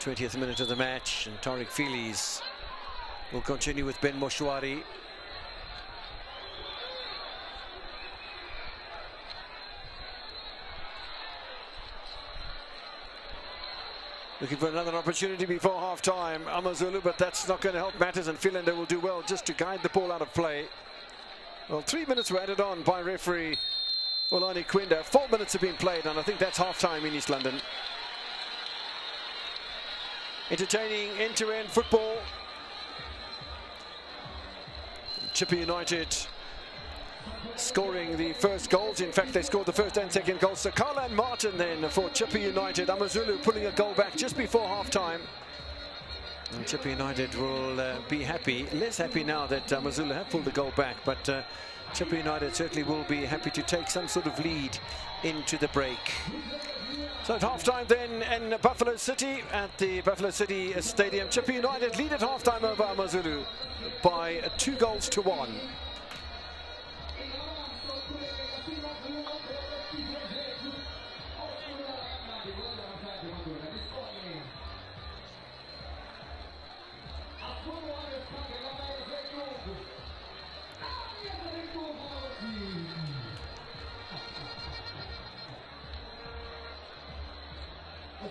20th minute of the match, and Tariq Phillies will continue with Ben Moshwari. Looking for another opportunity before half-time, AmaZulu, but that's not going to help matters, and Philander will do well just to guide the ball out of play. Well, 3 minutes were added on by referee Olani Quinda. 4 minutes have been played, and I think that's half-time in East London. Entertaining end-to-end football. Chippa United scoring the first goals. In fact, they scored the first and second goals. Sakala and Martin then for Chippa United. AmaZulu pulling a goal back just before half-time. And Chippa United will be happy, less happy now that AmaZulu have pulled the goal back, but Chippa United certainly will be happy to take some sort of lead into the break. So at half-time then in Buffalo City, at the Buffalo City Stadium, Chippa United lead at half-time over AmaZulu by 2-1. We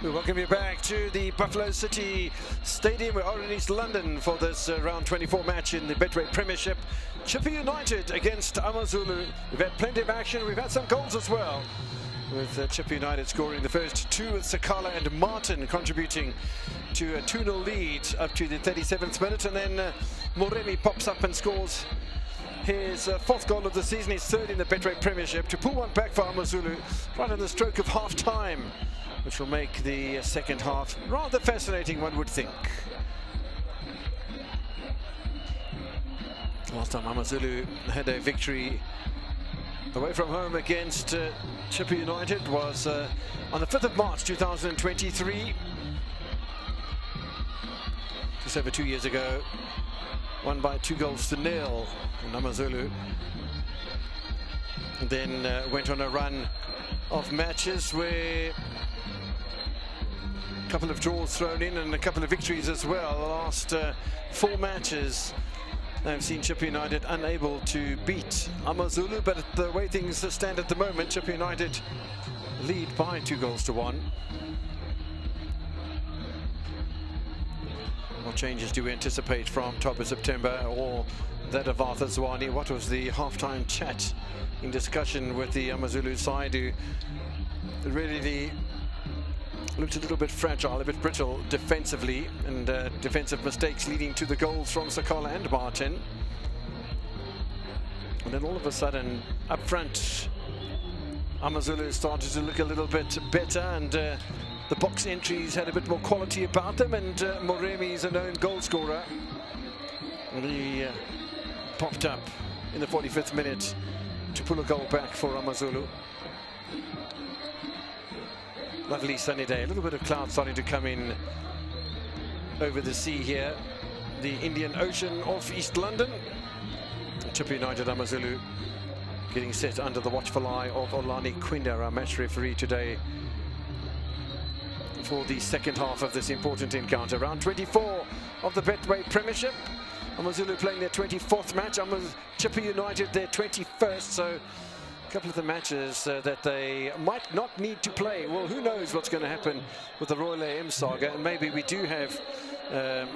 welcome you back to the Buffalo City Stadium. We're in East London for this round 24 match in the Betway Premiership. Chippa United against AmaZulu. We've had plenty of action. We've had some goals as well, with Chippa United scoring the first two, with Sakala and Martin contributing to a 2-0 lead up to the 37th minute. And then Moremi pops up and scores his fourth goal of the season, his third in the Betway Premiership, to pull one back for AmaZulu right on the stroke of half-time, which will make the second half rather fascinating, one would think. Last time AmaZulu had a victory away from home against Chippa United was on the 5th of March 2023. Just over 2 years ago, won by 2-0 in AmaZulu. And then went on a run of matches where a couple of draws thrown in and a couple of victories as well. The last 4 matches I've seen Chippa United unable to beat AmaZulu, but the way things stand at the moment, Chippa United lead by 2-1. What changes do we anticipate from top of September, or that of Arthur Zwane? What was the halftime chat in discussion with the AmaZulu side, who really looked a little bit fragile, a bit brittle defensively, and defensive mistakes leading to the goals from Sakala and Martin. And then all of a sudden, up front, AmaZulu started to look a little bit better, and the box entries had a bit more quality about them, and Moremi is a known goal scorer. And he popped up in the 45th minute to pull a goal back for AmaZulu. Lovely sunny day, a little bit of cloud starting to come in over the sea here. The Indian Ocean off East London. Chippa United AmaZulu getting set under the watchful eye of Olani Quinda, our match referee today, for the second half of this important encounter. Round 24 of the Betway Premiership. AmaZulu playing their 24th match, Chippa United their 21st, so a couple of the matches that they might not need to play. Well, who knows what's going to happen with the Royal AM saga, and maybe we do have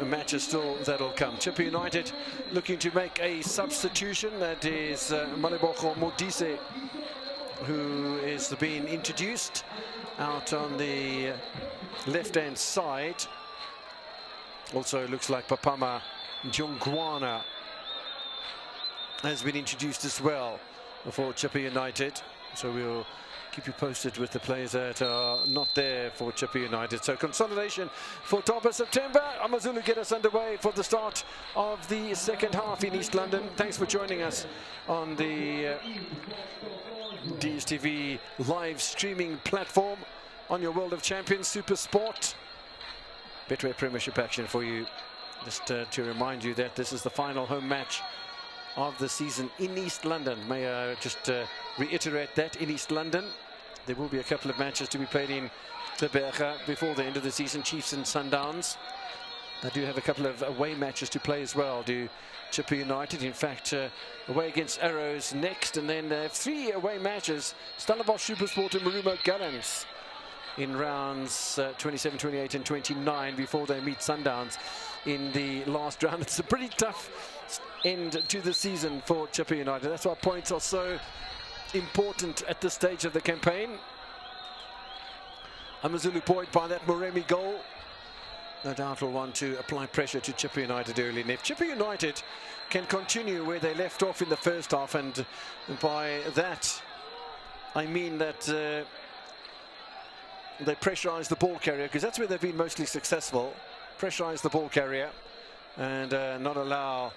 matches still that'll come. Chippa United looking to make a substitution. That is Maleboko Modise, who is being introduced out on the left-hand side. Also looks like Papama Jongwana has been introduced as well for Chippa United. So we'll keep you posted with the players that are not there for Chippa United. So consolidation for top of September. AmaZulu get us underway for the start of the second half in East London. Thanks for joining us on the DSTV live streaming platform on your World of Champions Super Sport. Betway Premiership action for you. Just to remind you that this is the final home match of the season in East London. May I just reiterate that, in East London. There will be a couple of matches to be played in Chippa before the end of the season, Chiefs and Sundowns. They do have a couple of away matches to play as well, do Chippa United. In fact, away against Arrows next, and then they have 3 away matches. Stellenbosch Supersport and Marumo Gallants in rounds 27, 28 and 29 before they meet Sundowns in the last round. It's a pretty tough end to the season for Chippa United. That's why points are so important at this stage of the campaign. AmaZulu buoyed by that Moremi goal. No doubt will want to apply pressure to Chippa United early. And if Chippa United can continue where they left off in the first half, and by that I mean that they pressurise the ball carrier, because that's where they've been mostly successful. Pressurise the ball carrier and not allow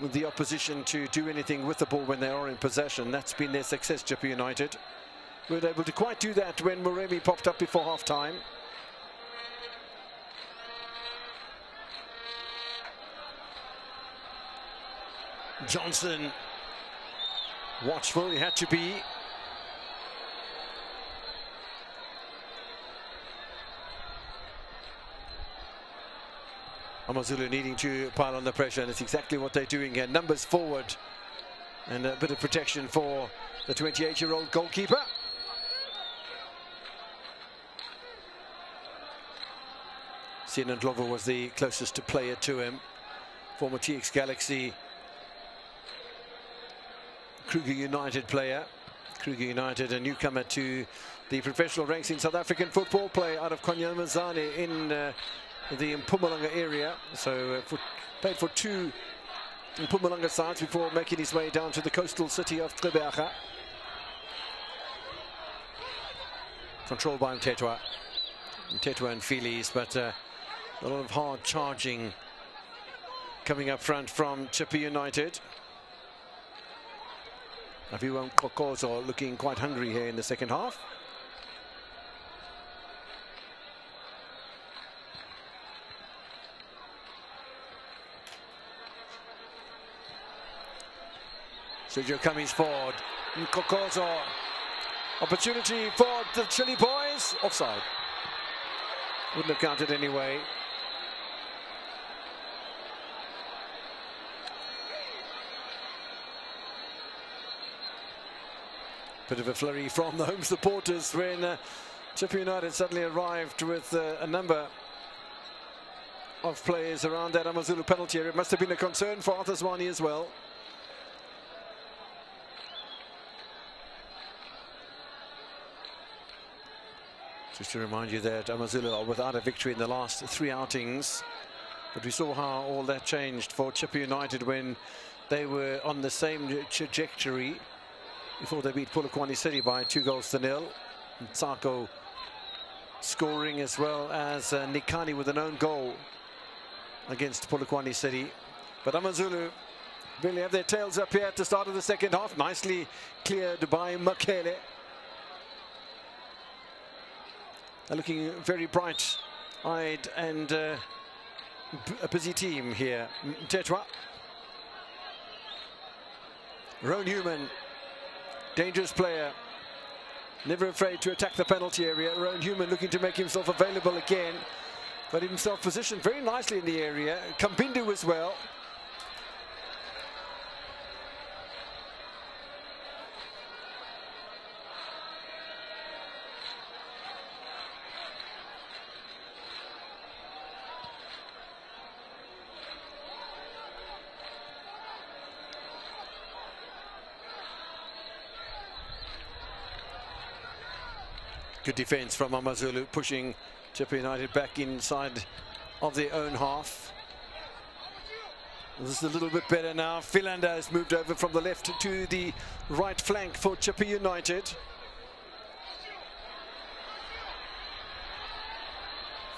the opposition to do anything with the ball when they are in possession. That's been their success, Chippa United. We were able to quite do that when Moremi popped up before half-time. Johnson, watchful, he had to be. AmaZulu needing to pile on the pressure, and it's exactly what they're doing here. Numbers forward, and a bit of protection for the 28-year-old goalkeeper. Sinan Glover was the closest player to him. Former TX Galaxy Kruger United player. Kruger United, a newcomer to the professional ranks in South African football, play out of Konyamazane in the Mpumalanga area. So played for 2 Mpumalanga sides before making his way down to the coastal city of Chippa. Controlled by Mtetwa and Feelies, but a lot of hard charging coming up front from Chippa United. Aviwa Kokozo looking quite hungry here in the second half. Sergio Cummings forward. Kokozo. Opportunity for the Chile boys. Offside. Wouldn't have counted anyway. Bit of a flurry from the home supporters when Chippa United suddenly arrived with a number of players around that AmaZulu penalty area. It must have been a concern for Arthur Zwane as well. Just to remind you that AmaZulu are without a victory in the last 3 outings. But we saw how all that changed for Chippa United when they were on the same trajectory before they beat Polokwane City by 2-0. Tsako scoring, as well as Nikani with an own goal against Polokwane City. But AmaZulu really have their tails up here at the start of the second half. Nicely cleared by Makele. They're looking very bright-eyed and a busy team here. Tetwa. Roan Human. Dangerous player, never afraid to attack the penalty area. Roan Human looking to make himself available again, got himself positioned very nicely in the area. Kambindu as well. Good defence from AmaZulu, pushing Chippa United back inside of their own half. This is a little bit better now. Philander has moved over from the left to the right flank for Chippa United.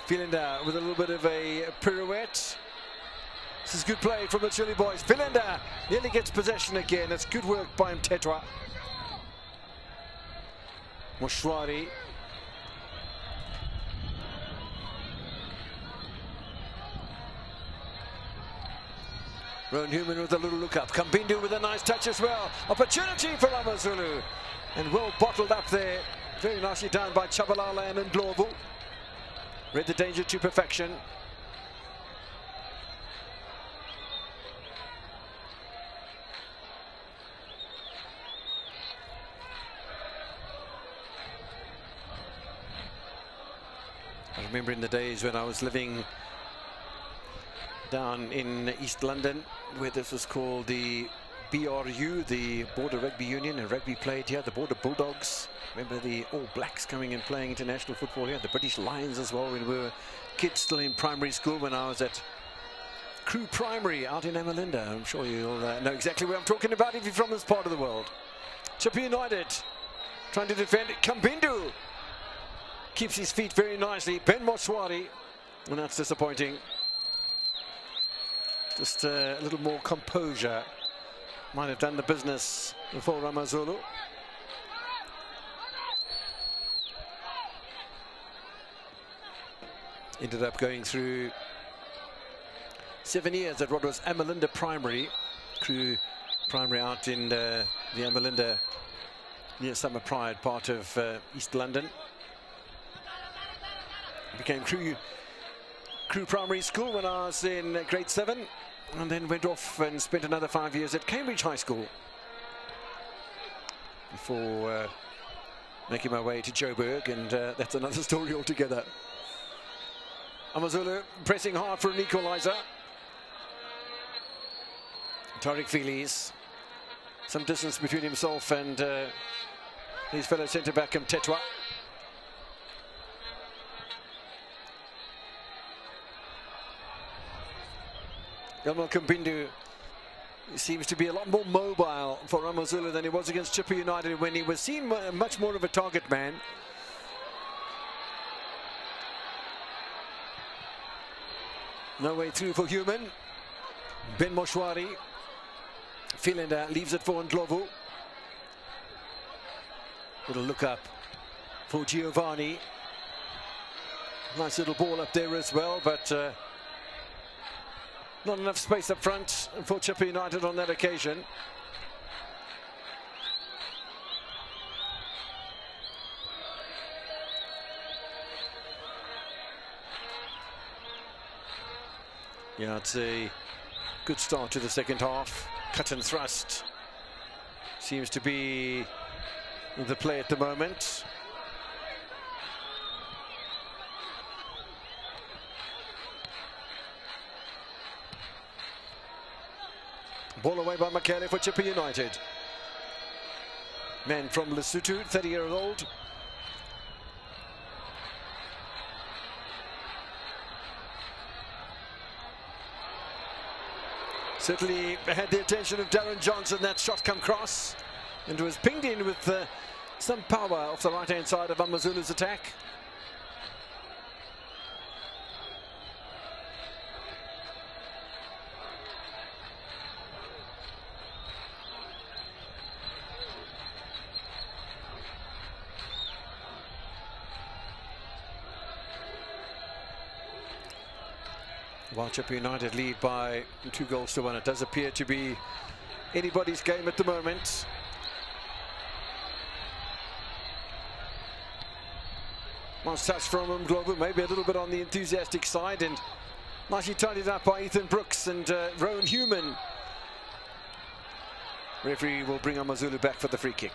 Philander with a little bit of a pirouette. This is good play from the Chile boys. Philander nearly gets possession again. It's good work by Mtetwa. Moshwari. Roan Human with a little look up. Kambindu with a nice touch as well. Opportunity for AmaZulu. And well bottled up there very nicely done by Chippa and Ndlovu. Read the danger to perfection. I remember in the days when I was living down in East London, where this was called the BRU, the Border Rugby Union, and rugby played here, the Border Bulldogs. Remember the All Blacks coming and playing international football here, the British Lions as well, when we were kids still in primary school, when I was at Crew Primary out in AmaZulu. I'm sure you'll know exactly what I'm talking about if you're from this part of the world. Chippa United trying to defend it. Kambindu keeps his feet very nicely. Ben Moshwari, and that's disappointing. Just a little more composure might have done the business for AmaZulu. Ended up going through 7 years at what was AmaZulu Primary, Crew Primary out in the AmaZulu near Summer Pride, part of East London. Became Crew Primary School when I was in grade 7, and then went off and spent another 5 years at Cambridge High School before making my way to Joburg, and that's another story altogether. AmaZulu pressing hard for an equaliser. Tariq Feliz, some distance between himself and his fellow centre-back Mtetwa. Elmo Kambindu seems to be a lot more mobile for AmaZulu than he was against Chippa United, when he was seen much more of a target man. No way through for Human. Ben Moshwari. Philander leaves it for Ndlovu. Little look up for Giovanni. Nice little ball up there as well, but not enough space up front for Chippa United on that occasion. Yeah, it's a good start to the second half. Cut and thrust seems to be the play at the moment. Ball away by Makele for Chippa United. Man from Lesotho, 30 years old. Certainly had the attention of Darren Johnson. That shot come cross and was pinged in with some power off the right-hand side of AmaZulu's attack. While Chippa United lead by 2-1, it does appear to be anybody's game at the moment. Nice touch from Ndlovu, maybe a little bit on the enthusiastic side, and nicely tidied up by Ethan Brooks and Rowan Human. Referee will bring AmaZulu back for the free kick.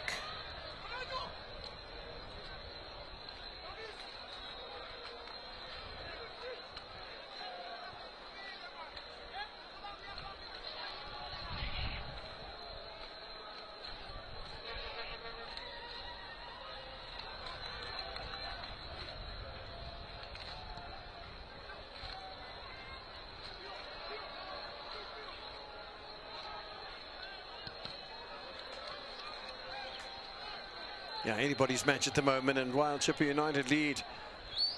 Yeah, anybody's match at the moment, and while Chippa United lead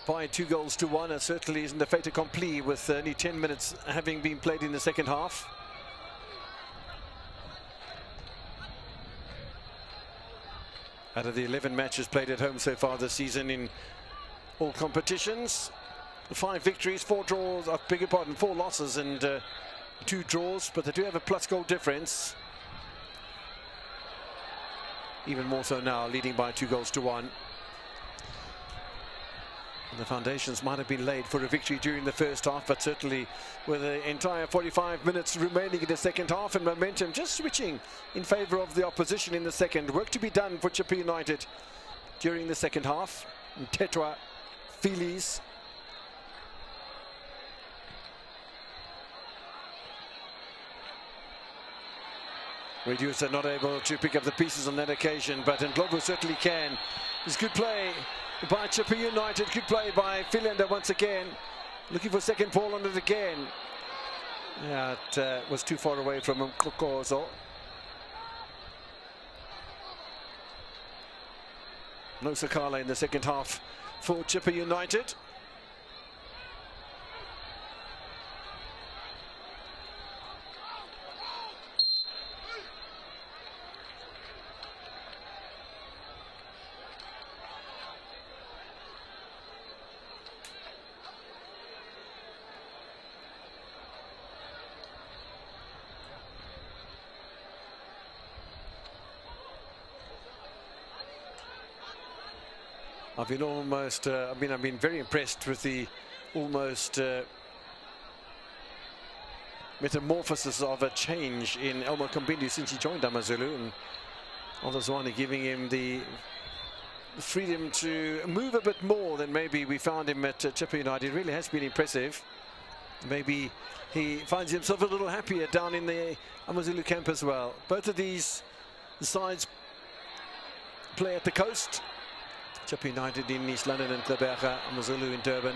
by 2-1, it certainly isn't a fait accompli with only 10 minutes having been played in the second half. Out of the 11 matches played at home so far this season in all competitions, 5 victories, 4 draws, I beg your pardon, 4 losses and 2 draws, but they do have a plus goal difference. Even more so now, leading by 2-1. The foundations might have been laid for a victory during the first half, but certainly with the entire 45 minutes remaining in the second half and momentum just switching in favour of the opposition in the second. Work to be done for Chippa United during the second half. Tetwa, Phillies. Reducer not able to pick up the pieces on that occasion, but Ndlovu certainly can. It's good play by Chippa United, good play by Philander once again. Looking for second ball on it again. Yeah, it was too far away from Mkokozo. No Sakala in the second half for Chippa United. I've been very impressed with the almost metamorphosis of a change in Elmo Kambindu since he joined AmaZulu, and Aldazwani giving him the freedom to move a bit more than maybe we found him at Chippa United. It really has been impressive. Maybe he finds himself a little happier down in the AmaZulu camp as well. Both of these sides play at the coast. Chippa United in East London and Gqeberha, AmaZulu in Durban.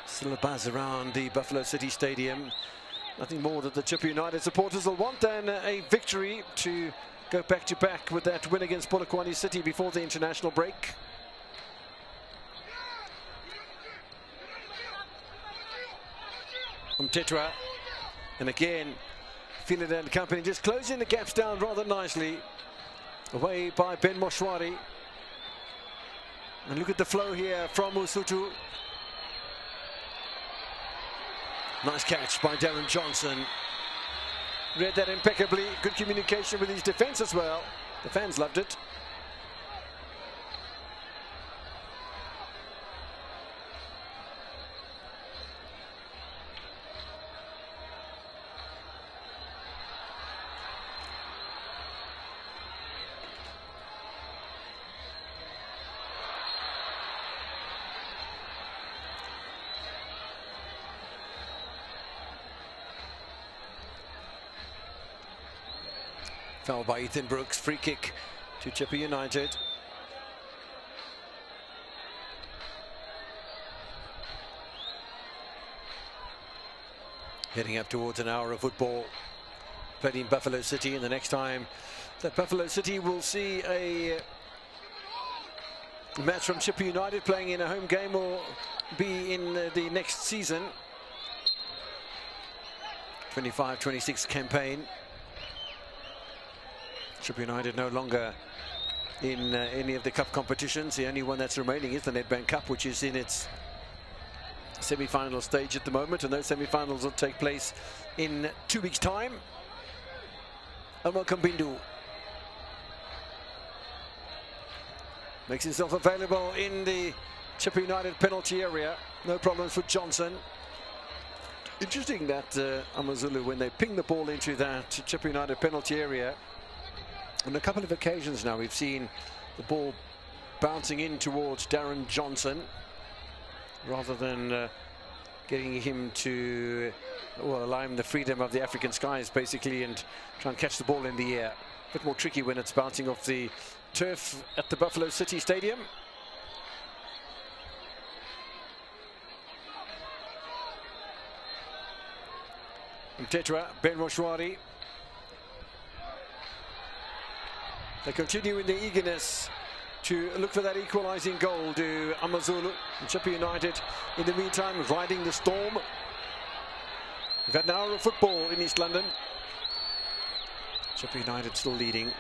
Still a buzz around the Buffalo City Stadium. Nothing more that the Chippa United supporters will want than a victory to go back-to-back with that win against Polokwane City before the international break. From Tetwa, and again Philander and company just closing the gaps down rather nicely. Away by Ben Moshwari. And look at the flow here from Usutu. Nice catch by Darren Johnson. Read that impeccably. Good communication with his defence as well. The fans loved it. Foul by Ethan Brooks, free kick to Chippa United. Heading up towards an hour of football played in Buffalo City, and the next time that Buffalo City will see a match from Chippa United playing in a home game will be in the next season. 25-26 campaign. Chippa United no longer in any of the cup competitions. The only one that's remaining is the Nedbank Cup, which is in its semi-final stage at the moment, and those semi-finals will take place in 2 weeks' time. Elmo Kambindu makes himself available in the Chippa United penalty area. No problems for Johnson. Interesting that AmaZulu, when they ping the ball into that Chippa United penalty area, on a couple of occasions now we've seen the ball bouncing in towards Darren Johnson rather than getting him to, well, allow him the freedom of the African skies basically and try and catch the ball in the air. A bit more tricky when it's bouncing off the turf at the Buffalo City Stadium. Tetra, Ben Moshwari. They continue in their eagerness to look for that equalising goal to AmaZulu. And Chippa United, in the meantime, riding the storm. We've had an hour of football in East London. Chippa United still leading.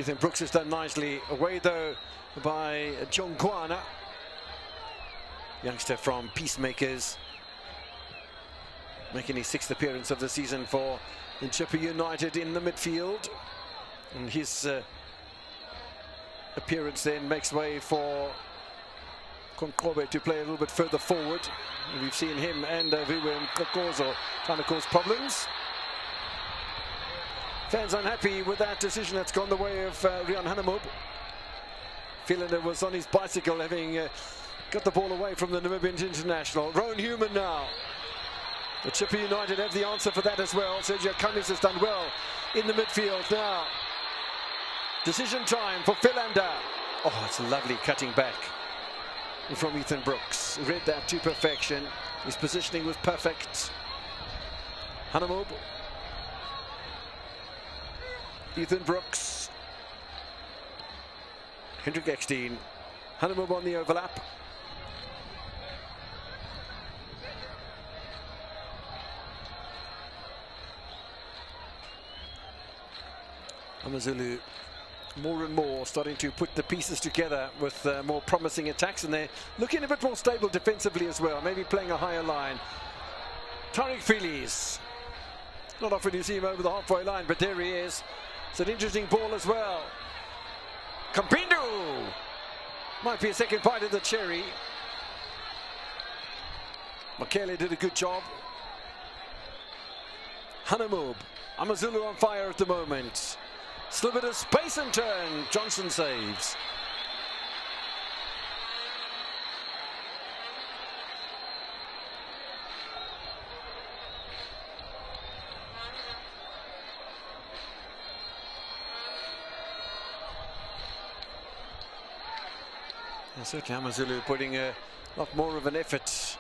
Ethan Brooks has done nicely. Away though by Jongwana, youngster from Peacemakers, making his 6th appearance of the season for Chippa United in the midfield. And his appearance then makes way for Konkobe to play a little bit further forward. And we've seen him and Viwe Mkokozo trying to cause problems. Fans unhappy with that decision that's gone the way of Rian Hanamub. Feeling it was on his bicycle, having got the ball away from the Namibian international. Rowan Human now. The Chippa United have the answer for that as well. Sergio Cummings has done well in the midfield now. Decision time for Philander. Oh, it's lovely cutting back from Ethan Brooks. Read that to perfection. His positioning was perfect. Hanamub. Ethan Brooks. Hendrik Ekstein. Hanamub on the overlap. AmaZulu more and more starting to put the pieces together with more promising attacks, and they're looking a bit more stable defensively as well, maybe playing a higher line. Tariq Feliz. Not often you see him over the halfway line, but there he is. It's an interesting ball as well. Kampindu! Might be a second bite of the cherry. Makele did a good job. Hanamub. AmaZulu on fire at the moment. Slip bit of space and turn. Johnson saves. And certainly AmaZulu putting a lot more of an effort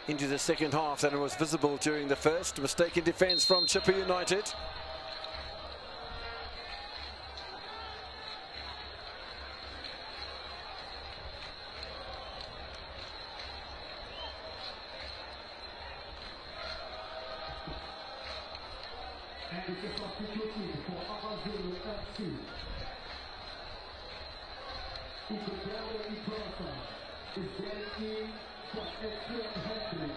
into the second half than it was visible during the first. Mistaken defence from Chippa United. And it's a substitution for AmaZulu FC. Ukubele Iprosa is getting in for Etienne Henry,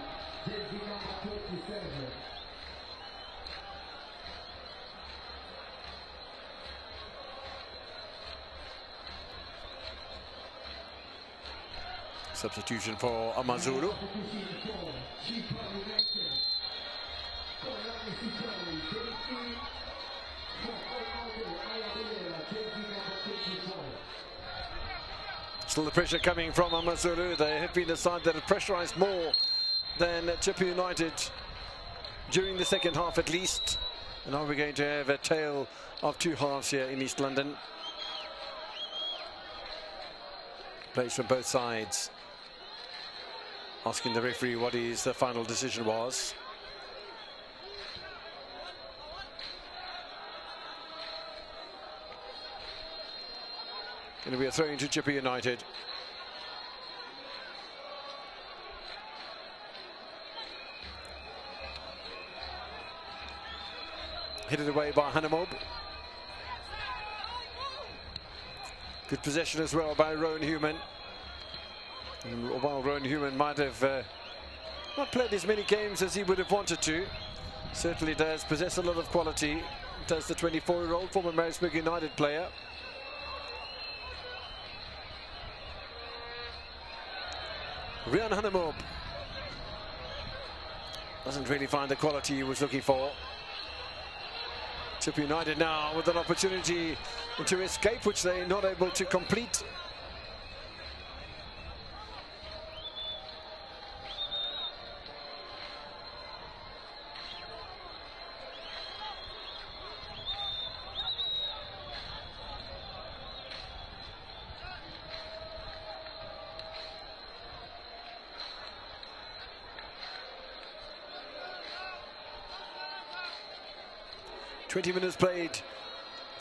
jersey number 27. Substitution for AmaZulu. Still the pressure coming from AmaZulu. They have been a side that have pressurised more than Chippa United during the second half at least. And now we're going to have a tale of two halves here in East London. Plays from both sides. Asking the referee what his final decision was. Going to be a throw into Chippa United. Headed away by Hanamub. Good possession as well by Rowan Human. And while Rowan Human might have not played as many games as he would have wanted to, certainly does possess a lot of quality. Does the 24-year-old former Maritzburg United player. Rian Hanamub doesn't really find the quality he was looking for. Chippa United now with an opportunity to escape, which they're not able to complete. "20 minutes played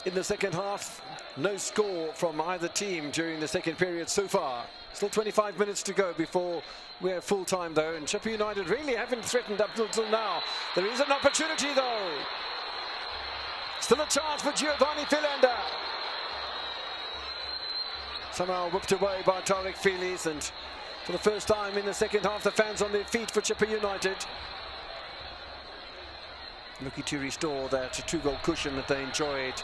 in the second half. No score from either team during the second period so far. Still 25 minutes to go before we have full time though, and Chippa United really haven't threatened up until now. There is an opportunity though. Still a chance for Giovanni Philander. Somehow whipped away by Tarek Feelies, and for the first time in the second half, the fans on their feet for Chippa United. Looking to restore that two-goal cushion that they enjoyed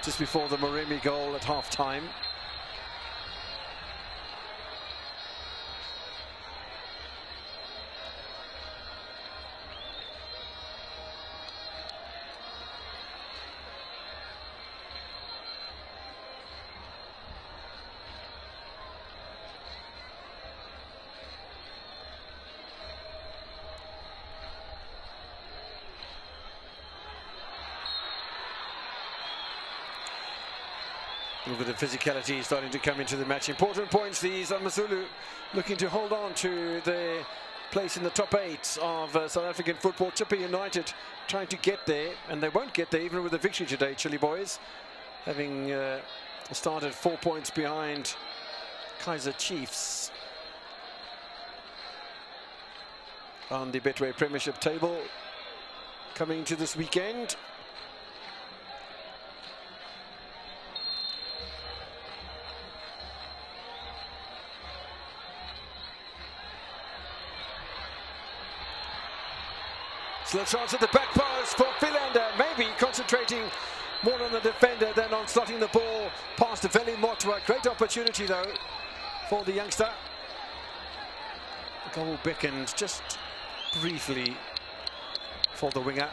just before the Moremi goal at half-time. A little bit of physicality starting to come into the match. Important points these. AmaZulu looking to hold on to their place in the top 8 of South African football. Chippa United trying to get there, and they won't get there even with a victory today, Chile boys. Having started 4 points behind Kaizer Chiefs on the Betway Premiership table coming to this weekend. Still a chance at the back post for Philander, maybe concentrating more on the defender than on slotting the ball past Veli Motwa. Great opportunity though for the youngster. The goal beckoned just briefly for the winger.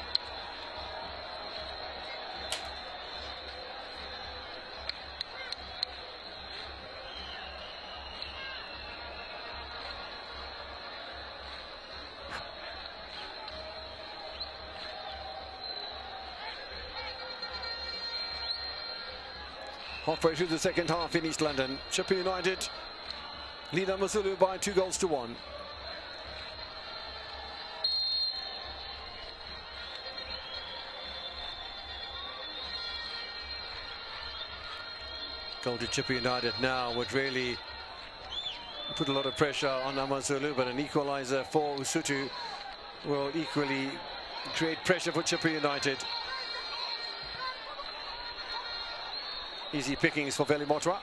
Halfway through the second half in East London, Chippa United lead AmaZulu by 2-1. Goal to Chippa United now would really put a lot of pressure on AmaZulu, but an equaliser for Usutu will equally create pressure for Chippa United. Easy pickings for Veli Motwa.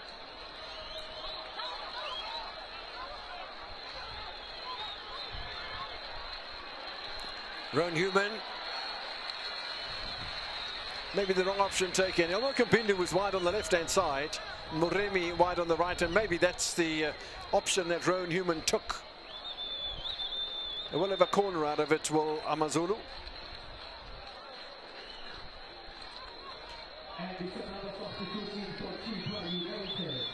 Roan Human. Maybe the wrong option taken. Elmo Kabindu was wide on the left-hand side. Moremi wide on the right, and maybe that's the option that Roan Human took. They will have a corner out of it, will AmaZulu. And it's another substitution for Chippa United.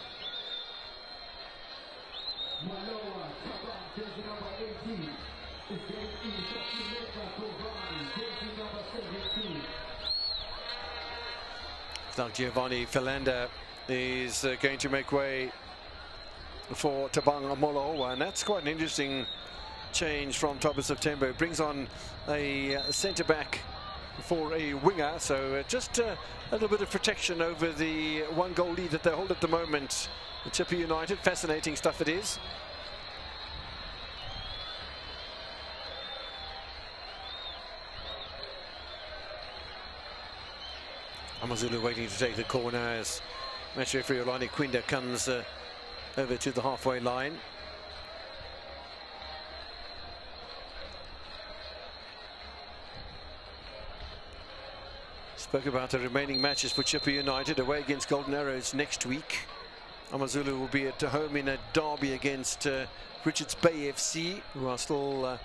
Maloa, Chippa, jersey number 18. Is getting in substitution for Brian, jersey number 17. Now Giovanni Philander is going to make way for Tabang Amolo, and that's quite an interesting change from top of September. It brings on a centre-back for a winger, so just a little bit of protection over the one-goal lead that they hold at the moment. The Chippa United, fascinating stuff it is. AmaZulu waiting to take the corner as match referee Olani Quinda comes over to the halfway line. Spoke about the remaining matches for Chippa United away against Golden Arrows next week. AmaZulu will be at home in a derby against Richards Bay FC, who are still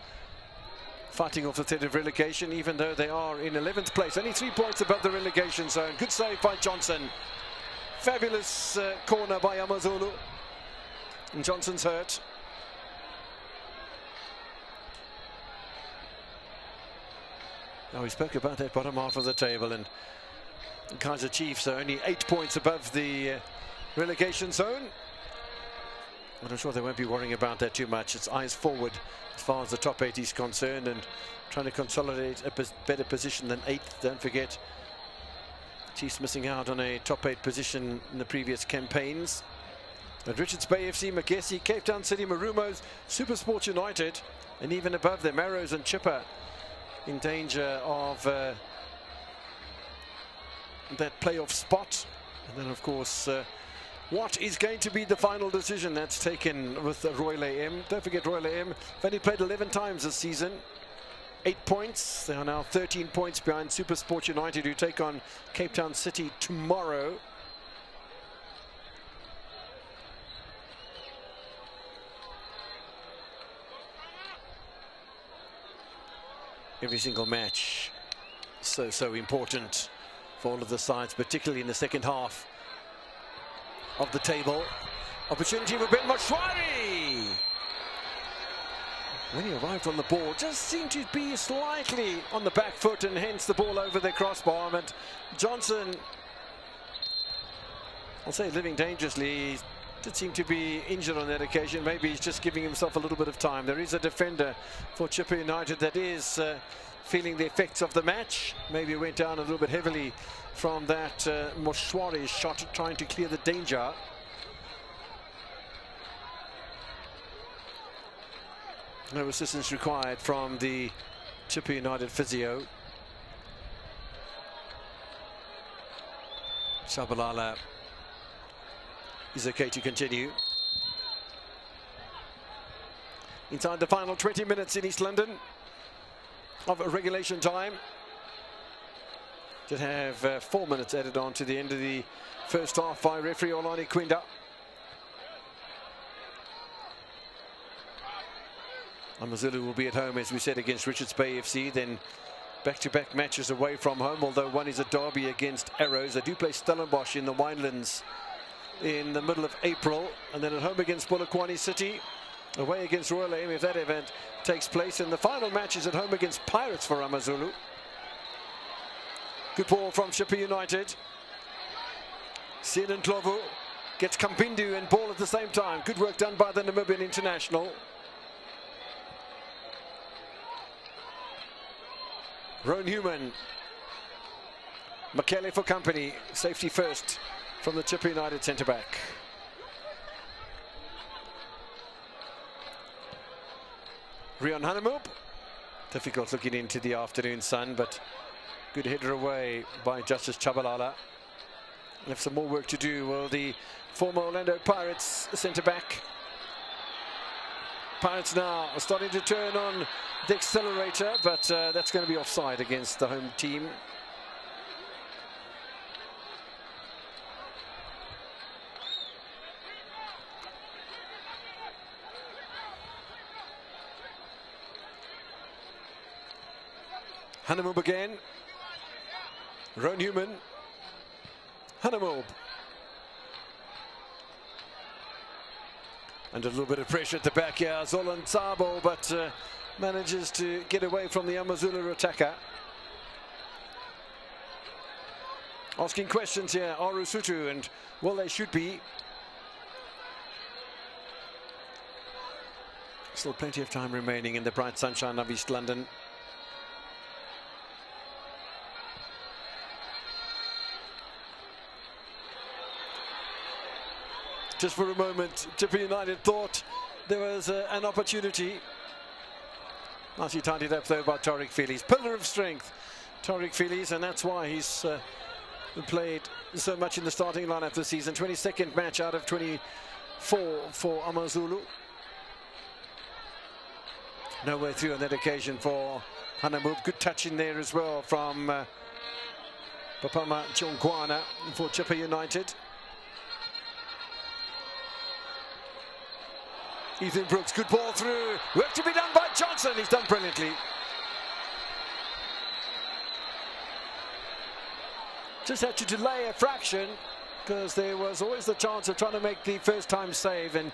fighting off the threat of relegation, even though they are in 11th place, only 3 points above the relegation zone. Good save by Johnson. Fabulous corner by AmaZulu. And Johnson's hurt. Now we spoke about that bottom half of the table, and Kaizer Chiefs are only 8 points above the relegation zone. But I'm sure they won't be worrying about that too much. It's eyes forward as far as the top 8 is concerned, and trying to consolidate a better position than 8th. Don't forget, Chiefs missing out on a top 8 position in the previous campaigns. But Richards Bay FC, Magesi, Cape Town City, Marumos, Super Sports United, and even above them, Arrows and Chippa in danger of that playoff spot. And then, of course, what is going to be the final decision that's taken with Royal AM? Don't forget, Royal AM have only played 11 times this season. 8 points. They are now 13 points behind SuperSport United, who take on Cape Town City tomorrow. Every single match so important for all of the sides, particularly in the second half of the table. Opportunity for Ben Moshwari. When he arrived on the ball, just seemed to be slightly on the back foot, and hence the ball over the crossbar. But Johnson, I'll say living dangerously, he did seem to be injured on that occasion. Maybe he's just giving himself a little bit of time. There is a defender for Chippa United that is feeling the effects of the match. Maybe went down a little bit heavily from that Moshwari shot, trying to clear the danger. No assistance required from the Chippa United physio. Shabalala is okay to continue. Inside the final 20 minutes in East London of regulation time. Did have 4 minutes added on to the end of the first half by referee Olani Quinda. AmaZulu will be at home, as we said, against Richards Bay FC. Then back-to-back matches away from home, although one is a derby against Arrows. They do play Stellenbosch in the Winelands in the middle of April, and then at home against Polokwane City, away against Royal AM if that event takes place, and the final match is at home against Pirates for AmaZulu. Good ball from Chippa United. Sinan Ndlovu gets Kampindu and ball at the same time. Good work done by the Namibian international. Roan Human, Makele for company, safety first from the Chippa United centre-back. Rion Hanamub, difficult looking into the afternoon sun, but good header away by Justice Chabalala. Have some more work to do. Well, the former Orlando Pirates centre-back. Pirates now are starting to turn on the accelerator, but that's going to be offside against the home team. Hanamub again. Roan Human. Hanamub. Under a little bit of pressure at the back here, Zolan Sabo, but manages to get away from the AmaZulu attacker. Asking questions here, Aru Sutu, and well, they should be. Still plenty of time remaining in the bright sunshine of East London. Just for a moment, Chippa United thought there was an opportunity. Nicely tidied up though by Tariq Feliz. Pillar of strength, Tariq Feliz, and that's why he's played so much in the starting lineup this season. 22nd match out of 24 for AmaZulu. No way through on that occasion for Hanamub. Good touch in there as well from Papama Chongwana for Chippa United. Ethan Brooks, good ball through. Work to be done by Johnson. He's done brilliantly. Just had to delay a fraction because there was always the chance of trying to make the first time save, and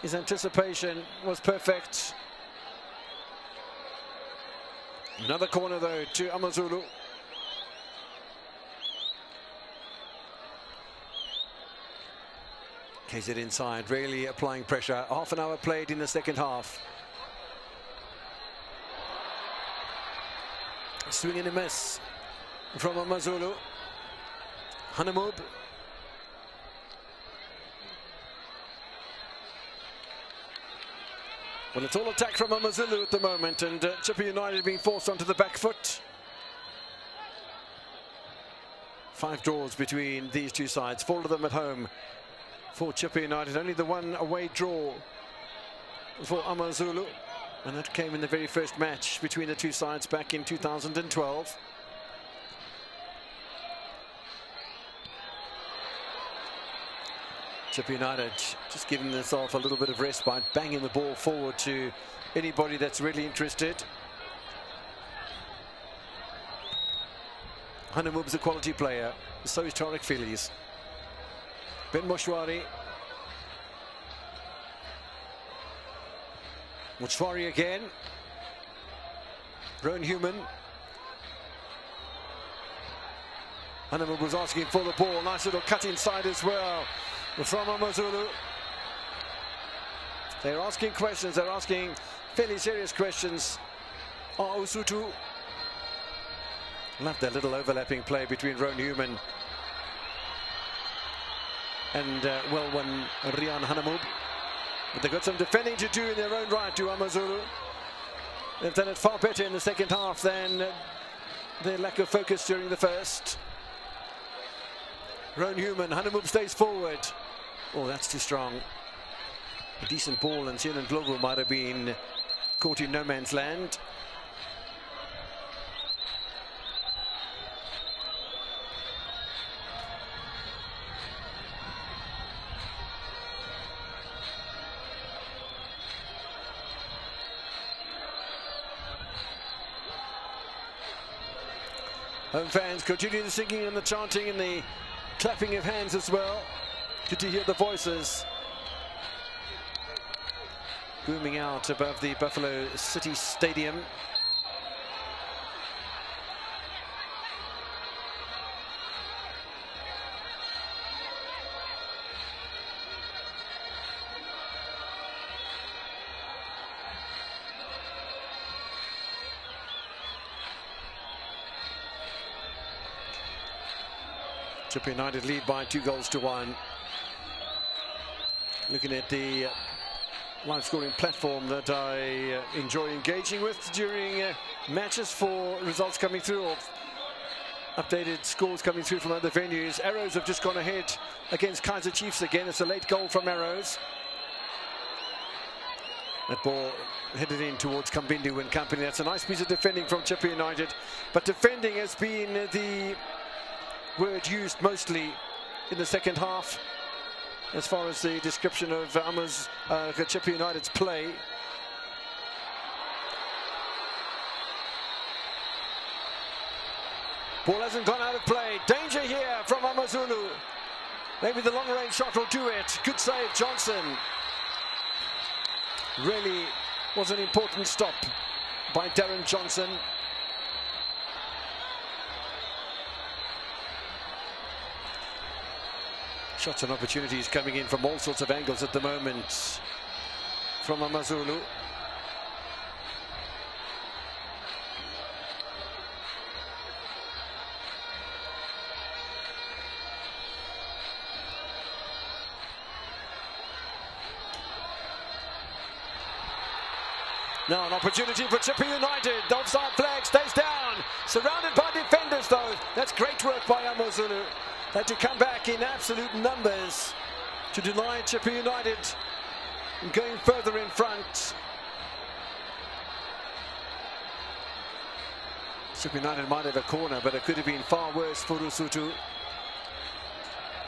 his anticipation was perfect. Another corner though to AmaZulu. KZ inside, really applying pressure. Half an hour played in the second half. Swing and a miss from AmaZulu. Hanamub. Well, it's all attack from AmaZulu at the moment, and Chippa United being forced onto the back foot. 5 draws between these two sides, 4 of them at home for Chippa United. Only the one away draw for AmaZulu, and that came in the very first match between the two sides back in 2012. Chippa United just giving themselves a little bit of rest by banging the ball forward to anybody that's really interested. Hanamub's a quality player, so is Tariq Phillies. Ben Moshwari. Moshwari again. Roan Human. Hanamub was asking for the ball. Nice little cut inside as well from AmaZulu. They're asking questions. They're asking fairly serious questions. Usutu. Love that little overlapping play between Roan Human and well one Rian Hanamub. But they've got some defending to do in their own right to AmaZulu. They've done it far better in the second half than their lack of focus during the first. Roan Human, Hanamub stays forward. Oh, that's too strong. A decent ball, and Sinan Glovo might have been caught in no man's land. Home fans continue the singing and the chanting and the clapping of hands as well. Good to hear the voices booming out above the Buffalo City Stadium. Chippa United lead by 2-1. Looking at the live scoring platform that I enjoy engaging with during matches for results coming through, or updated scores coming through from other venues. Arrows have just gone ahead against Kaizer Chiefs again. It's a late goal from Arrows. That ball headed in towards Kambindu and company. That's a nice piece of defending from Chippa United, but defending has been the word used mostly in the second half as far as the description of Chippa United's play. Ball hasn't gone out of play. Danger here from AmaZulu. Maybe the long range shot will do it. Good save, Johnson. Really was an important stop by Darren Johnson. Shots and opportunities coming in from all sorts of angles at the moment from AmaZulu. Now an opportunity for Chippa United. The offside flag stays down. Surrounded by defenders though. That's great work by AmaZulu. Had to come back in absolute numbers to deny Chippa United going further in front. Chippa United might have a corner, but it could have been far worse for Usutu.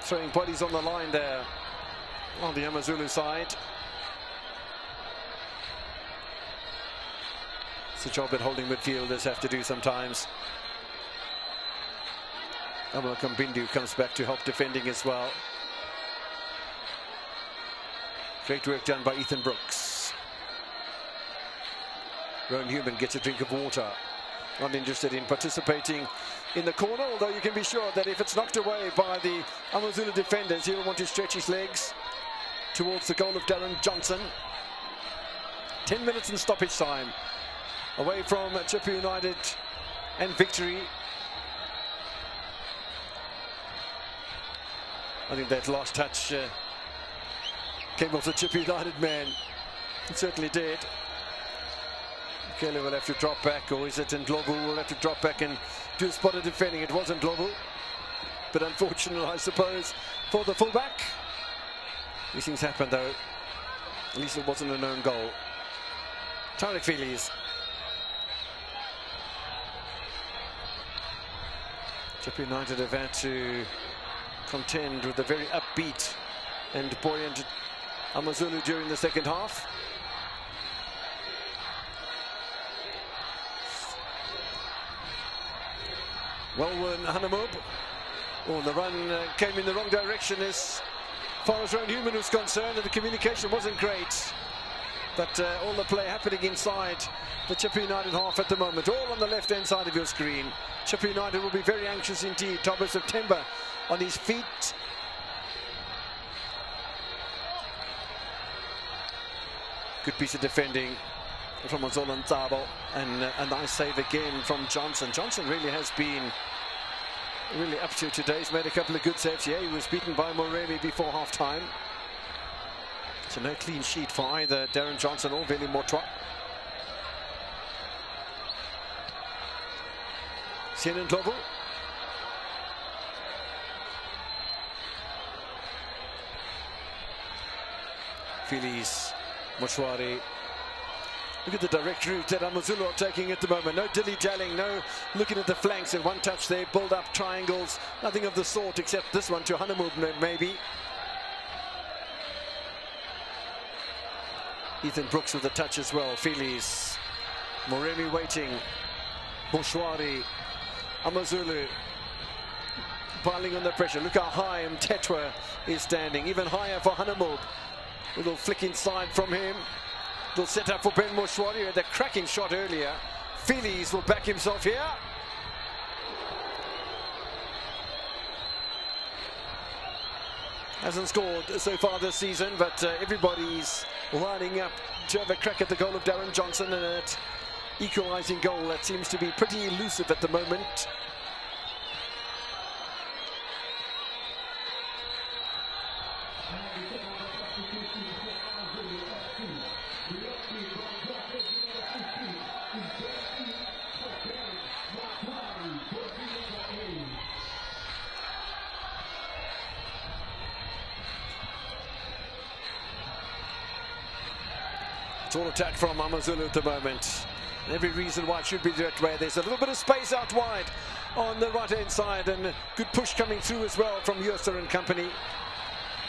Throwing bodies on the line there on the AmaZulu side. It's a job that holding midfielders have to do sometimes. Kambindu comes back to help defending as well. Great work done by Ethan Brooks. Roan Human gets a drink of water. Not interested in participating in the corner, although you can be sure that if it's knocked away by the AmaZulu defenders, he'll want to stretch his legs towards the goal of Darren Johnson. 10 minutes in stoppage time. Away from Chippa United and victory. I think that last touch came off the Chippa United man. It certainly did. Kelly will have to drop back, or is it Ndlovu will have to drop back and do a spot of defending? It wasn't Ndlovu. bit unfortunate, I suppose, for the fullback. These things happen, though. At least it wasn't a known goal. Tarek Phillies. Chippa United have had to contend with a very upbeat and buoyant AmaZulu during the second half. Well won Hanamub. Oh, the run came in the wrong direction as far as Rowan Human was concerned, and the communication wasn't great. But all the play happening inside the Chippa United half at the moment, all on the left-hand side of your screen. Chippa United will be very anxious indeed. Top of September on his feet. Good piece of defending from Mazola Ntabo, and a nice save again from Johnson. Johnson really has been up to today. He's made a couple of good saves. Yeah, he was beaten by Moremi before half-time. So no clean sheet for either Darren Johnson or Veli Motwa. Sienan Ndlovu. Phillies, Moshwari. Look at the direct route that AmaZulu are taking at the moment. No dilly-dallying, no looking at the flanks and one touch there, build up triangles. Nothing of the sort except this one to Hanamub maybe. Ethan Brooks with the touch as well. Phillies, Moremi waiting, Moshwari, AmaZulu piling on the pressure. Look how high Mtetwa is standing, even higher for Hanamub. Little flick inside from him. Little set up for Ben Moshwari, who had a cracking shot earlier. Phillies will back himself here. Hasn't scored so far this season, but everybody's lining up to have a crack at the goal of Darren Johnson, and that equalising goal that seems to be pretty elusive at the moment. It's all attack from AmaZulu at the moment. Every reason why it should be that way. There's a little bit of space out wide on the right-hand side, and a good push coming through as well from Yurster and company.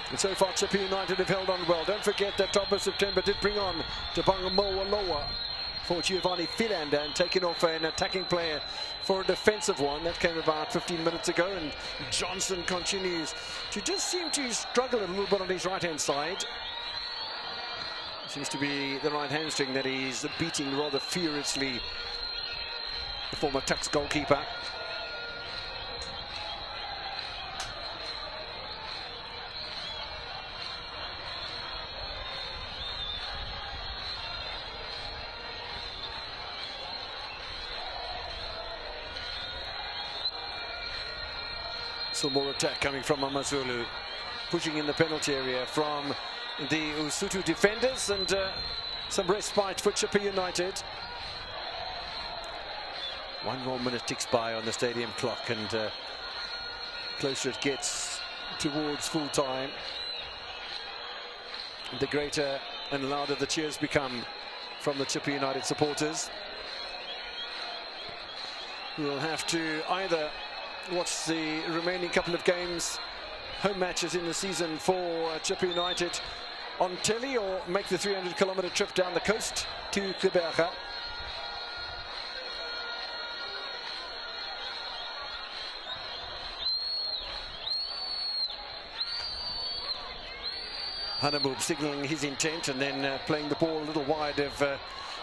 And so far, Chippa United have held on well. Don't forget that top of September did bring on Tabanga Mowaloa for Giovanni Philander and taking off an attacking player for a defensive one. That came about 15 minutes ago, and Johnson continues to just seem to struggle a little bit on his right-hand side. Seems to be the right hamstring that he's beating rather furiously, the former Tuks goalkeeper. Some more attack coming from AmaZulu, pushing in the penalty area from the Usutu defenders, and some respite for Chippa United. 1 more minute ticks by on the stadium clock, and closer it gets towards full time, the greater and louder the cheers become from the Chippa United supporters. We'll have to either watch the remaining couple of games, home matches in the season for Chippa United on telly, or make the 300-kilometre trip down the coast to Gqeberha. Hanamub signalling his intent, and then playing the ball a little wide of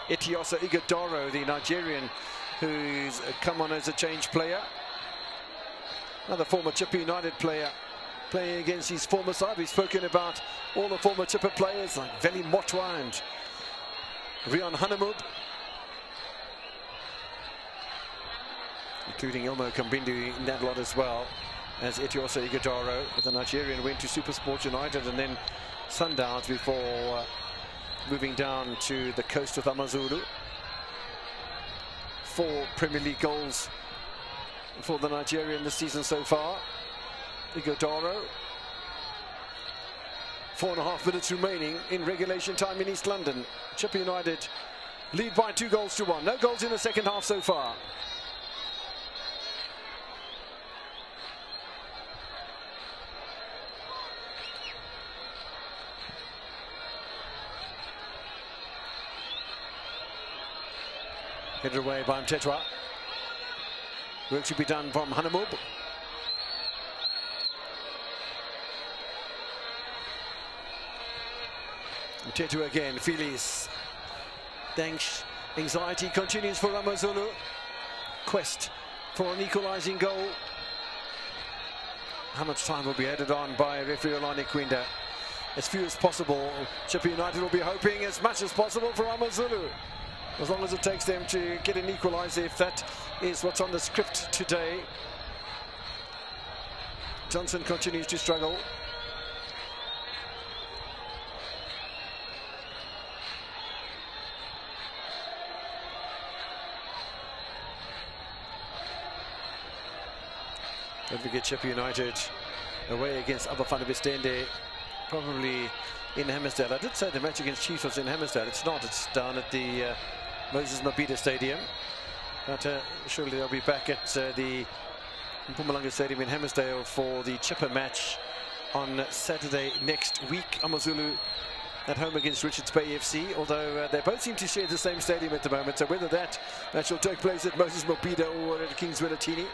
Etiosa Ighodaro, the Nigerian, who's come on as a change player. Another former Chippa United player playing against his former side. We've spoken about all the former Chippa players like Veli Motwa and Rion Hanamub, including Ilmo Kambindu in that lot as well as Etiosa Ighodaro. But the Nigerian went to SuperSport United and then Sundowns before moving down to the coast with AmaZulu. 4 Premier League goals for the Nigerian this season so far. Igodoro. 4.5 minutes remaining in regulation time in East London. Chippa United lead by 2-1. No goals in the second half so far. Headed away by Mtetwa. Work to be done from Hanamub. Mtetwa again, Feliz. Thanks. Anxiety continues for AmaZulu. Quest for an equalising goal. How much time will be added on by referee Olani Kwinda? As few as possible. Chippa United will be hoping as much as possible for AmaZulu. As long as it takes them to get an equaliser, if that is what's on the script today. Johnson continues to struggle. Don't forget Chippa United away against Abafana Bestende, probably in Hammersdale. I did say the match against Chiefs was in Hammersdale. It's not, it's down at the Moses Mabhida Stadium. But surely they'll be back at the Mpumalanga Stadium in Hammersdale for the Chippa match on Saturday next week. AmaZulu at home against Richards Bay FC, although they both seem to share the same stadium at the moment. So whether that match will take place at Moses Mabhida or at Kings Wellatini.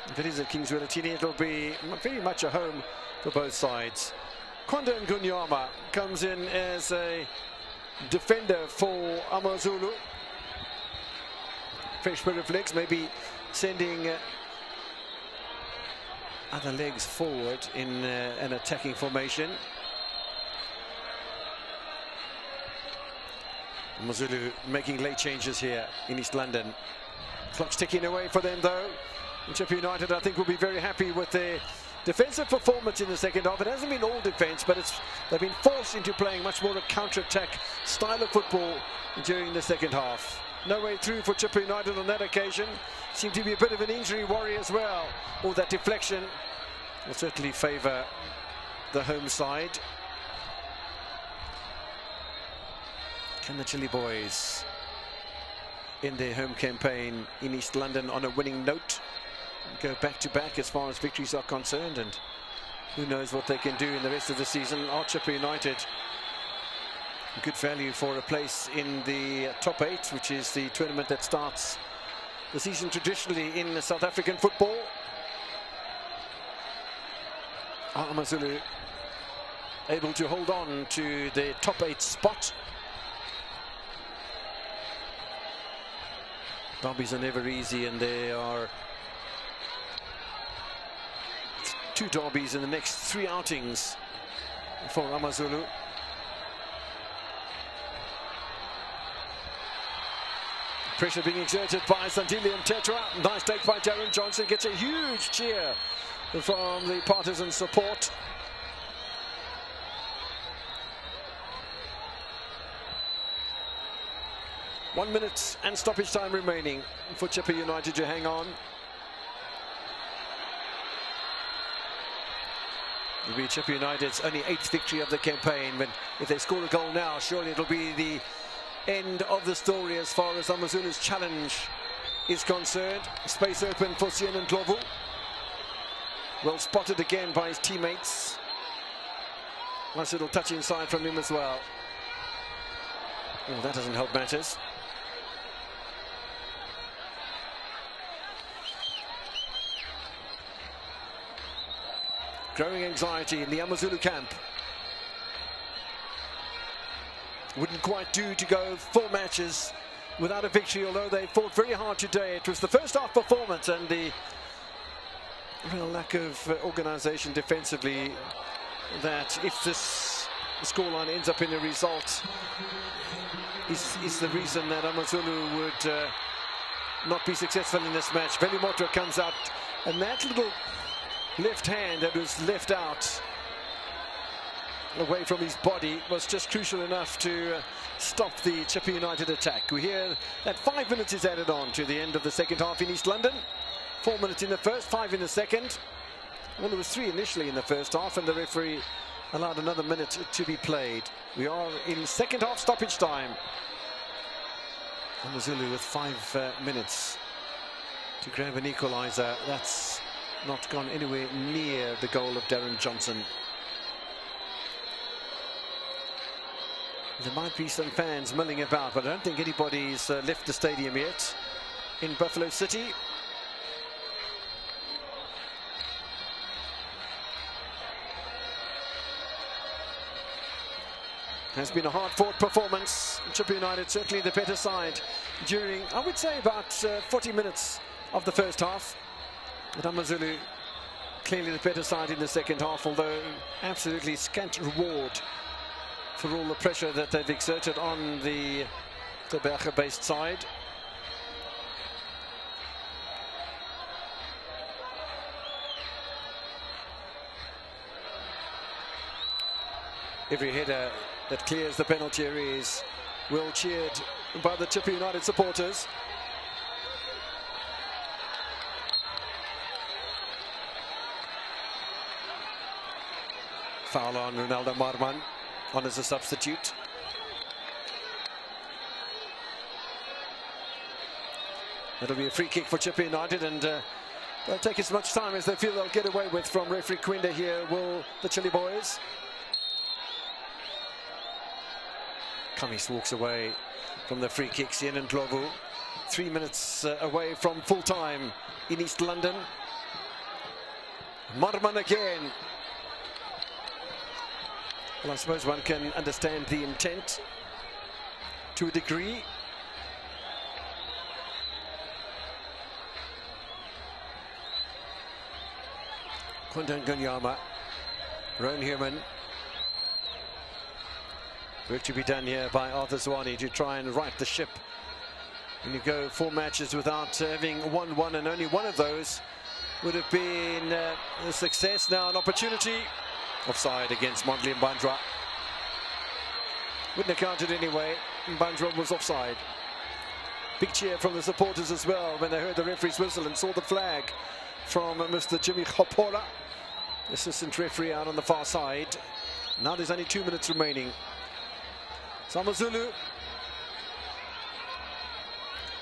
If it is at Kings Wellatini, it'll be very much a home for both sides. Kwanda Ngunyama comes in as a defender for AmaZulu. Fresh pair of legs, maybe sending other legs forward in an attacking formation. AmaZulu making late changes here in East London. Clock's ticking away for them though. Chippa United, I think, will be very happy with their defensive performance in the second half. It hasn't been all defence, but they've been forced into playing much more a counter-attack style of football during the second half. No way through for Chippa United on that occasion. Seemed to be a bit of an injury worry as well. Or that deflection will certainly favour the home side. Can the Chilli Boys in their home campaign in East London on a winning note go back-to-back as far as victories are concerned, and who knows what they can do in the rest of the season? Are Chippa United good value for a place in the top 8, which is the tournament that starts the season traditionally in South African football? Are AmaZulu able to hold on to the top 8 spot? Derbies are never easy, and there are 2 derbies in the next 3 outings for AmaZulu. Pressure being exerted by Sandile Mtetwa. Nice take by Darren Johnson. Gets a huge cheer from the partisan support. One minute and stoppage time remaining for Chippa United to hang on. It'll be Chippa United's only 8th victory of the campaign, but if they score a goal now, surely it'll be the end of the story as far as AmaZulu's challenge is concerned. Space open for Sian Ndlovu. Well spotted again by his teammates. Nice little touch inside from him as well. Oh, that doesn't help matters. Growing anxiety in the AmaZulu camp. Wouldn't quite do to go 4 matches without a victory, although they fought very hard today. It was the first half performance and the real lack of organisation defensively that, if this scoreline ends up in a result, is the reason that AmaZulu would not be successful in this match. Velimoto comes out, and that little left hand that was left out away from his body was just crucial enough to stop the Chippa United attack. We hear that 5 minutes is added on to the end of the second half in East London. 4 minutes in the first, 5 in the second. Well, there was 3 initially in the first half, and the referee allowed another minute to be played. We are in second half stoppage time. AmaZulu with 5 minutes to grab an equaliser. That's not gone anywhere near the goal of Darren Johnson. There might be some fans milling about, but I don't think anybody's left the stadium yet in Buffalo City. Has been a hard-fought performance. Chippa United certainly the better side during, I would say, about 40 minutes of the first half. But AmaZulu clearly the better side in the second half, although absolutely scant reward for all the pressure that they've exerted on the Berger-based side. Every header that clears the penalty area is well cheered by the Chippa United supporters. Foul on Ronaldo Marman, on as a substitute. It'll be a free kick for Chippa United, and they'll take as much time as they feel they'll get away with from referee Quinda here, will the Chile boys. Kamis walks away from the free kick. Sien and Glovu, 3 minutes away from full time in East London. Marman again. Well, I suppose one can understand the intent to a degree. Quinton Gunyama, Rowan Human. Work to be done here by Arthur Zwane to try and right the ship. When you go 4 matches without having won one, and only one of those would have been a success. Now an opportunity. Offside against Mondli Mbandra. Wouldn't have counted anyway. Mbandra was offside. Big cheer from the supporters as well when they heard the referee's whistle and saw the flag from Mr. Jimmy Khopora, assistant referee out on the far side. Now there's only 2 minutes remaining. So AmaZulu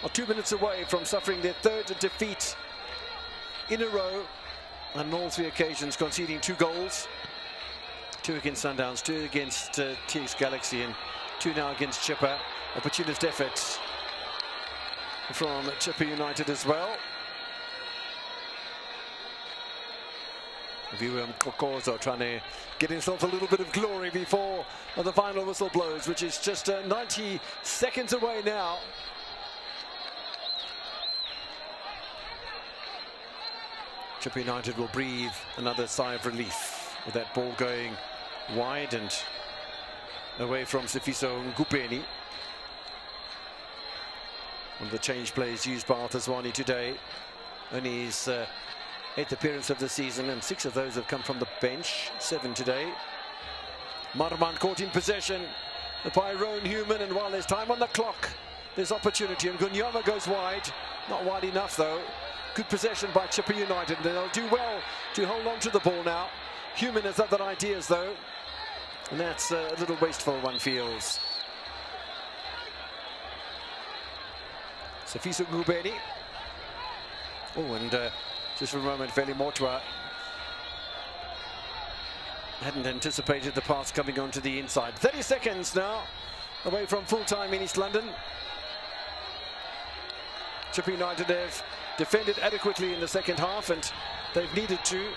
are 2 minutes away from suffering their 3rd defeat in a row, and on all 3 occasions conceding 2 goals. 2 against Sundowns, 2 against TX Galaxy, and 2 now against Chippa. Opportunist efforts from Chippa United as well. Viewer Kokozo trying to get himself a little bit of glory before the final whistle blows, which is just 90 seconds away now. Chippa United will breathe another sigh of relief with that ball going wide and away from Sifiso Ngupeni. One of the change plays used by Arthur Zwane today. Only his 8th appearance of the season, and 6 of those have come from the bench. 7 today. Marman caught in possession by Rowan Human, and while there's time on the clock, there's opportunity, and Gunyama goes wide. Not wide enough though. Good possession by Chippa United, and they'll do well to hold on to the ball now. Human has other ideas though, and that's a little wasteful, one feels. Sifiso Ngubeni. Oh, and just for a moment, Veli Motwa hadn't anticipated the pass coming onto the inside. 30 seconds now away from full time in East London. Chippa United have defended adequately in the second half, and they've needed to.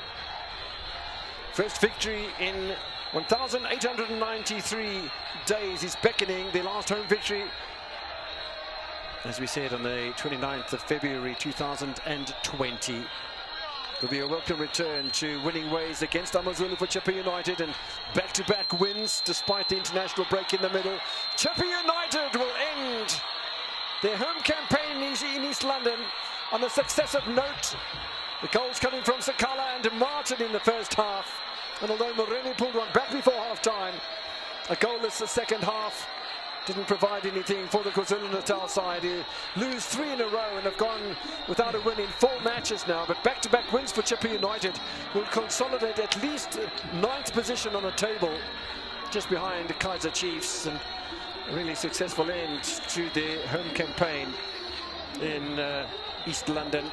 First victory in 1,893 days is beckoning. The last home victory, as we said, on the 29th of February 2020. It'll be a welcome return to winning ways against AmaZulu for Chippa United, and back-to-back wins despite the international break in the middle. Chippa United will end their home campaign in East London on a successive note. The goals coming from Sakala and Martin in the first half, and although Moreni pulled one back before half-time, a goalless the second half. didn't provide anything for the KwaZulu-Natal side. They lose 3 in a row and have gone without a win in 4 matches now. But back-to-back wins for Chippa United will consolidate at least 9th position on the table, just behind the Kaizer Chiefs, and a really successful end to their home campaign in East London.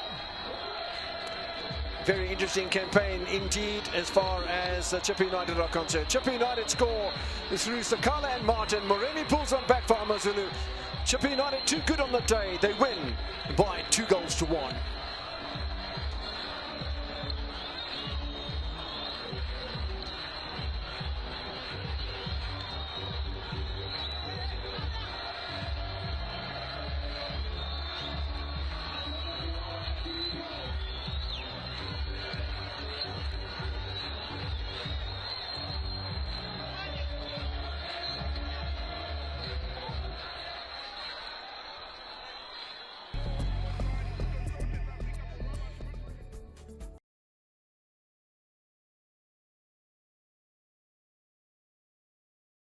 Very interesting campaign indeed as far as Chippa United are concerned. Chippa United score through Sakala and Martin. Moremi pulls on back for AmaZulu. Chippa United too good on the day. They win by 2 goals to 1.